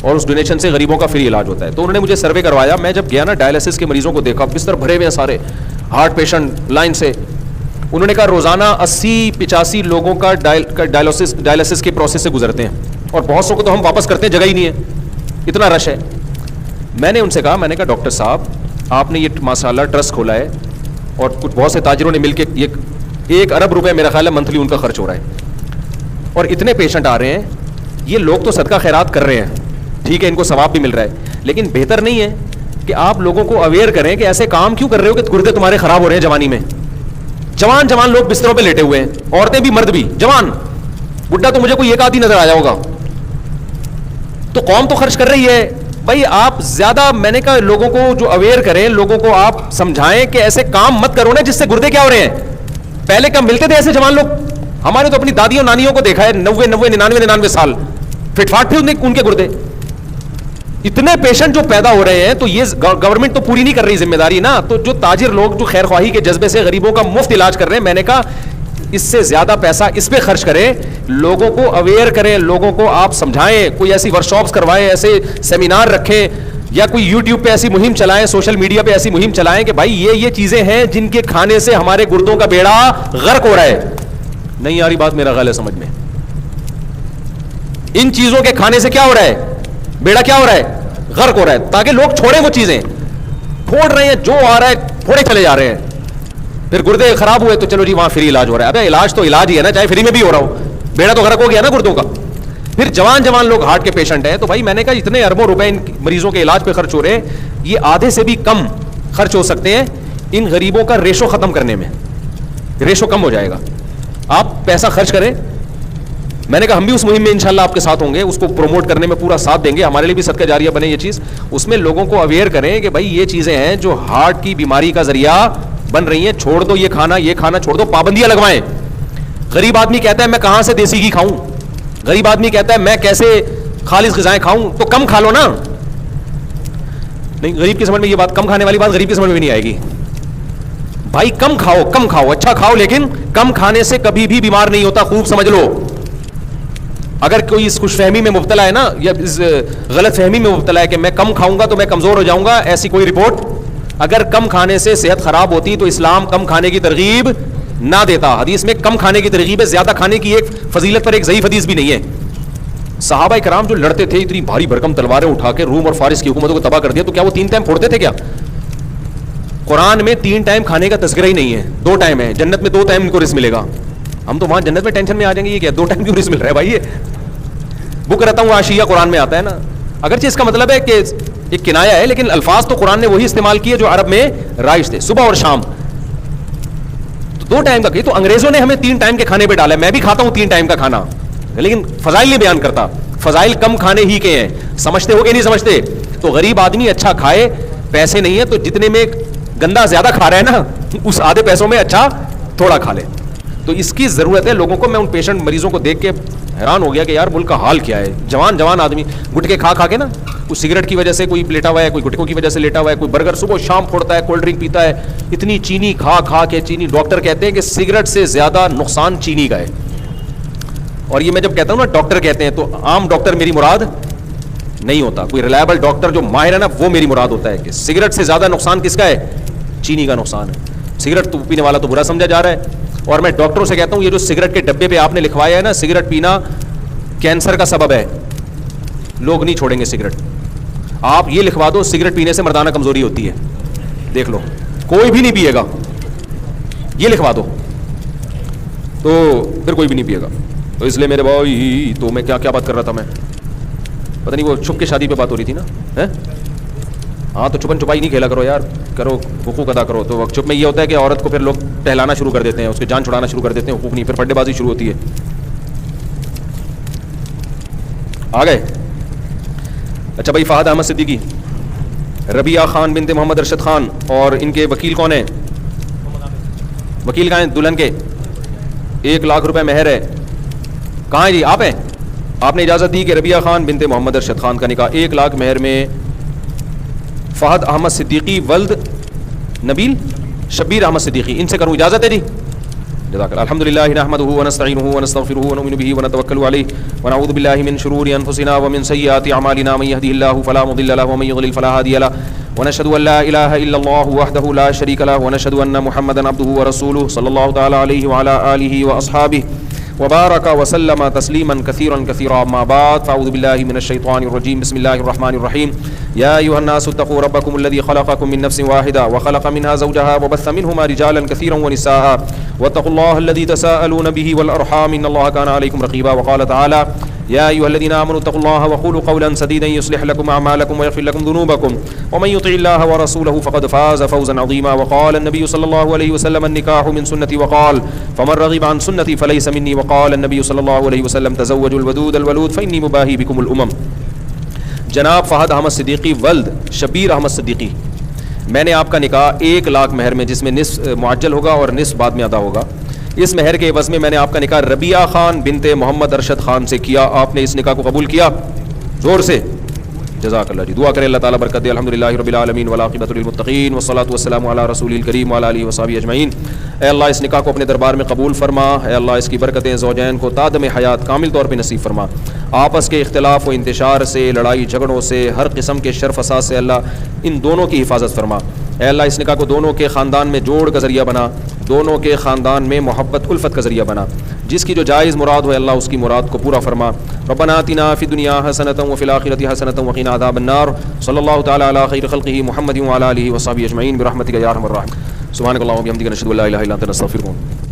اور اس ڈونیشن سے غریبوں کا فری علاج ہوتا ہے. تو انہوں نے مجھے سروے کروایا, میں جب گیا نا ڈائلسس کے مریضوں کو دیکھا, بستر بھرے ہوئے ہیں سارے, ہارٹ پیشنٹ لائن سے. انہوں نے کہا روزانہ 80-85 لوگوں کا ڈائلسس کے پروسیس سے گزرتے ہیں, اور بہت سو کو تو ہم واپس کرتے ہیں, جگہ ہی نہیں ہے, اتنا رش ہے. میں نے ان سے کہا, میں نے کہا ڈاکٹر صاحب آپ نے یہ ماشاءاللہ ٹرسٹ کھولا ہے, اور کچھ بہت سے تاجروں نے مل کے 1 ارب روپے میرا خیال ہے منتھلی ان کا خرچ ہو رہا ہے, اور اتنے پیشنٹ آ رہے ہیں, یہ لوگ تو صدقہ خیرات کر رہے ہیں, ٹھیک ہے ان کو ثواب بھی مل رہا ہے, لیکن بہتر نہیں ہے کہ آپ لوگوں کو اویئر کریں کہ ایسے کام کیوں کر رہے ہو کہ گردے تمہارے خراب ہو رہے ہیں جوانی میں. جوان لوگ بستروں پہ لیٹے ہوئے ہیں, عورتیں بھی مرد بھی, جوان, بڈھا تو مجھے کوئی ایک آدھی نظر آیا ہوگا. تو قوم تو خرچ کر رہی ہے بھائی, آپ زیادہ, میں نے کہا لوگوں کو جو اویئر کریں, لوگوں کو آپ سمجھائیں کہ ایسے کام مت کرو نا جس سے گردے کیا ہو رہے ہیں. پہلے کم ملتے تھے ایسے جوان لوگ, ہمارے تو اپنی دادیوں نانیوں کو دیکھا ہے 90-99 سال فٹ فاٹ تھے ان کے گردے. اتنے پیشنٹ جو پیدا ہو رہے ہیں, تو یہ گورنمنٹ تو پوری نہیں کر رہی ذمہ داری نا. تو جو تاجر لوگ جو خیر خواہی کے جذبے سے غریبوں کا مفت علاج کر رہے ہیں, میں نے کہا اس سے زیادہ پیسہ اس پہ خرچ کریں, لوگوں کو اویئر کریں, لوگوں کو آپ سمجھائیں, کوئی ایسی ورکشاپس کروائیں, ایسے سیمینار رکھیں, یا کوئی یوٹیوب پہ ایسی مہم چلائیں, سوشل میڈیا پہ ایسی مہم چلائیں کہ بھائی یہ چیزیں ہیں جن کے کھانے سے ہمارے گردوں کا بیڑا غرق ہو رہا ہے. نہیں آ رہی بات میرا خیال ہے سمجھ میں, ان چیزوں کے کھانے سے کیا ہو رہا ہے, بیڑا کیا ہو رہا ہے, غرق ہو رہا ہے. تاکہ لوگ چھوڑیں وہ چیزیں, پھوڑ رہے ہیں جو آ رہا ہے پھوڑے چلے جا رہے ہیں, پھر گردے خراب ہوئے تو چلو جی وہاں فری علاج ہو رہا ہے. ابے علاج تو علاج ہی ہے نا, چاہے فری میں بھی ہو رہا ہو, بیڑا تو غرق ہو گیا نا گردوں کا. پھر جوان لوگ ہارٹ کے پیشنٹ ہیں, تو بھائی میں نے کہا اتنے اربوں روپے ان مریضوں کے علاج پہ خرچ ہو رہے ہیں, یہ آدھے سے بھی کم خرچ ہو سکتے ہیں ان غریبوں کا ریشو ختم کرنے میں, ریشو کم ہو جائے گا. آپ پیسہ خرچ کریں. میں نے کہا ہم بھی اس مہم میں انشاءاللہ آپ کے ساتھ ہوں گے, اس کو پروموٹ کرنے میں پورا ساتھ دیں گے, ہمارے لیے بھی صدقہ جاریہ بنے یہ چیز. اس میں لوگوں کو اویئر کریں کہ بھائی یہ چیزیں ہیں جو ہارٹ کی بیماری کا ذریعہ بن رہی ہیں, چھوڑ دو یہ کھانا چھوڑ دو, پابندیاں لگوائیں. غریب آدمی کہتا ہے میں کہاں سے دیسی گھی کھاؤں, غریب آدمی کہتا ہے میں کیسے خالص غذائیں کھاؤں, تو کم کھا لو نا. نہیں, غریب کی سمجھ میں یہ بات, کم کھانے والی بات غریب کی سمجھ میں نہیں آئے گی. بھائی کم کھاؤ, اچھا کھاؤ, لیکن کم کھانے سے کبھی بھی بیمار نہیں ہوتا, خوب سمجھ لو. اگر کوئی اس خوش فہمی میں مبتلا ہے نا, یا اس غلط فہمی میں مبتلا ہے کہ میں کم کھاؤں گا تو میں کمزور ہو جاؤں گا, ایسی کوئی رپورٹ. اگر کم کھانے سے صحت خراب ہوتی تو اسلام کم کھانے کی ترغیب نہ دیتا. حدیث میں کم کھانے کی ترغیب ہے, زیادہ کھانے کی ایک فضیلت پر ایک ضعیف حدیث بھی نہیں ہے. صحابہ کرام جو لڑتے تھے, اتنی بھاری بھرکم تلواریں اٹھا کے روم اور فارس کی حکومتوں کو تباہ کر دیا, تو کیا وہ 3 ٹائم پھوڑتے تھے کیا؟ قرآن میں 3 ٹائم کھانے کا تذکرہ ہی نہیں ہے, 2 ٹائم ہے. جنت میں 2 ٹائم ان کو رزق ملے گا. ہم تو وہاں جنت میں ٹینشن میں آ جائیں گے, یہ کیا 2 ٹائم کیوں رزق مل رہا ہے بھائی. یہ بکرۃ و عشیہ قرآن میں آتا ہے نا, اگرچہ اس کا مطلب ہے کہ ایک کنایا ہے, لیکن الفاظ تو قرآن نے وہی استعمال کیے جو عرب میں رائج تھے, صبح اور شام. تو 2 ٹائم کا, تو انگریزوں نے ہمیں 3 ٹائم کے کھانے پہ ڈالا ہے. میں بھی کھاتا ہوں 3 ٹائم کا کھانا, لیکن فضائل نہیں بیان کرتا. فضائل کم کھانے ہی کے ہیں, سمجھتے ہو کہ نہیں سمجھتے. تو غریب آدمی اچھا کھائے, پیسے نہیں ہے تو جتنے میں گندا زیادہ کھا رہا ہے نا, اس آدھے پیسوں میں اچھا تھوڑا کھا لے. تو اس کی ضرورت ہے لوگوں کو. میں ان پیشنٹ مریضوں کو دیکھ کے حیران ہو گیا کہ یار ملک کا حال کیا ہے. جوان آدمی گٹکے کھا کے نا, کوئی سگریٹ کی وجہ سے کوئی لیٹا ہوا ہے, کوئی گٹکوں کی وجہ سے لیٹا ہوا ہے, کوئی برگر صبح شام پھوڑتا ہے, کولڈ ڈرنک پیتا ہے, اتنی چینی کھا کے چینی. ڈاکٹر کہتے ہیں کہ سگریٹ سے زیادہ نقصان چینی کا ہے. اور یہ میں جب کہتا ہوں نا ڈاکٹر کہتے ہیں, تو عام ڈاکٹر میری مراد نہیں ہوتا, کوئی ریلائبل ڈاکٹر جو ماہر ہے نا وہ میری مراد ہوتا ہے کہ سگریٹ سے زیادہ نقصان کس کا ہے, چینی کا نقصان ہے. سگریٹ تو پینے والا تو برا سمجھا جا رہا ہے. اور میں ڈاکٹروں سے کہتا ہوں یہ جو سگریٹ کے ڈبے پہ آپ نے لکھوایا ہے نا, سگریٹ پینا کینسر کا سبب ہے, لوگ نہیں چھوڑیں گے سگریٹ. آپ یہ لکھوا دو سگریٹ پینے سے مردانہ کمزوری ہوتی ہے, دیکھ لو کوئی بھی نہیں پیے گا, یہ لکھوا دو تو پھر کوئی بھی نہیں پیے گا. تو اس لیے میرے بھائی, تو میں کیا بات کر رہا تھا, میں پتہ نہیں, وہ چھپ کے شادی پہ بات ہو رہی تھی نا. ہاں تو چھپن چھپائی نہیں کھیلا کرو یار, کرو حقوق ادا کرو. تو چھپ میں یہ ہوتا ہے کہ عورت کو پھر لوگ ٹہلانا شروع کر دیتے ہیں, اس کی جان چھڑانا شروع کر دیتے ہیں, حقوق نہیں, پھر پڈے بازی شروع ہوتی ہے. آ گئے. اچھا بھائی, فہد احمد صدیقی, ربیہ خان بنت محمد ارشد خان, اور ان کے وکیل کون ہیں؟ وکیل کہاں ہیں دلہن کے؟ 1 لاکھ روپے مہر ہے. کہاں ہیں جی؟ آپ ہیں. آپ نے اجازت دی کہ ربیہ خان بنت محمد ارشد خان کا نکاح 1 لاکھ مہر میں فہد احمد صدیقی ولد نبیل شبیر احمد صدیقی, ان سے کروں, اجازت ہے جی؟ جزاک اللہ. الحمدللہ نحمده ونستعینه ونستغفره ونؤمن به ونتوکل علیہ ونعوذ باللہ من شرور انفسنا ومن سیئات اعمالنا من یهده اللہ فلا مضل له ومن یضلل فلا هادی له ونشهد ان لا اله الا الله وحده لا شریک له ونشهد ان محمدا عبده ورسوله صلی اللہ تعالی علیہ وعلى آلہ واصحابہ وبارك وسلم تسلیما كثيرا كثيرا. اما بعد فاعوذ بالله من الشیطان الرجیم. بسم اللہ الرحمن الرحیم. یا ایها الناس اتقوا ربکم الذی خلقکم من نفس واحدة وخلق منها زوجها وبث منهما رجالا كثيرا ونساء واتقوا الله الذي تساءلون به والارحام ان الله كان عليكم رقيبا. وقال تعالى يا ايها الذين امنوا اتقوا الله وقولوا قولا سديدا يصلح لكم اعمالكم ويغفر لكم ذنوبكم ومن يطع الله ورسوله فقد فاز فوزا عظيما. وقال النبي صلى الله عليه وسلم النكاح من سنتي وقال فمن رغب عن سنتي فليس مني. وقال النبي صلى الله عليه وسلم تزوجوا الودود الولود فاني مباهي بكم الامم. جناب فہد احمد صدیقی ولد شبیر احمد صدیقی, میں نے آپ کا نکاح 1 لاکھ مہر میں, جس میں نصف معجل ہوگا اور نصف بعد میں ادا ہوگا, اس مہر کے عوض میں نے آپ کا نکاح ربیہ خان بنت محمد ارشد خان سے کیا. آپ نے اس نکاح کو قبول کیا؟ زور سے جزاک اللہ جی. دعا کریں اللہ تعالیٰ برکت دے. الحمدللہ رب العالمین والعاقبۃ للمتقین والصلاۃ والسلام علی رسول الکریم وعلی آلہ وصحبہ اجمعین. اے اللہ اس نکاح کو اپنے دربار میں قبول فرما. اے اللہ اس کی برکتیں زوجین کو تادم حیات کامل طور پہ نصیب فرما. آپس کے اختلاف و انتشار سے, لڑائی جھگڑوں سے, ہر قسم کے شر فساد سے اللہ ان دونوں کی حفاظت فرما. اے اللہ اس نکاح کو دونوں کے خاندان میں جوڑ کا ذریعہ بنا, دونوں کے خاندان میں محبت الفت کا ذریعہ بنا. جس کی جو جائز مراد ہو اللہ اس کی مراد کو پورا فرما. ربنا آتنا فی الدنیا حسنۃ وفی الآخرۃ حسنۃ وقنا عذاب النار. صلی اللہ تعالی علی خیر خلقہ محمد وعلی آلہ وصحبہ اجمعین برحمتک یا ارحم الراحمین. سبحانک اللہم وبحمدک نشہد ان لا الہ الا انت نستغفرک.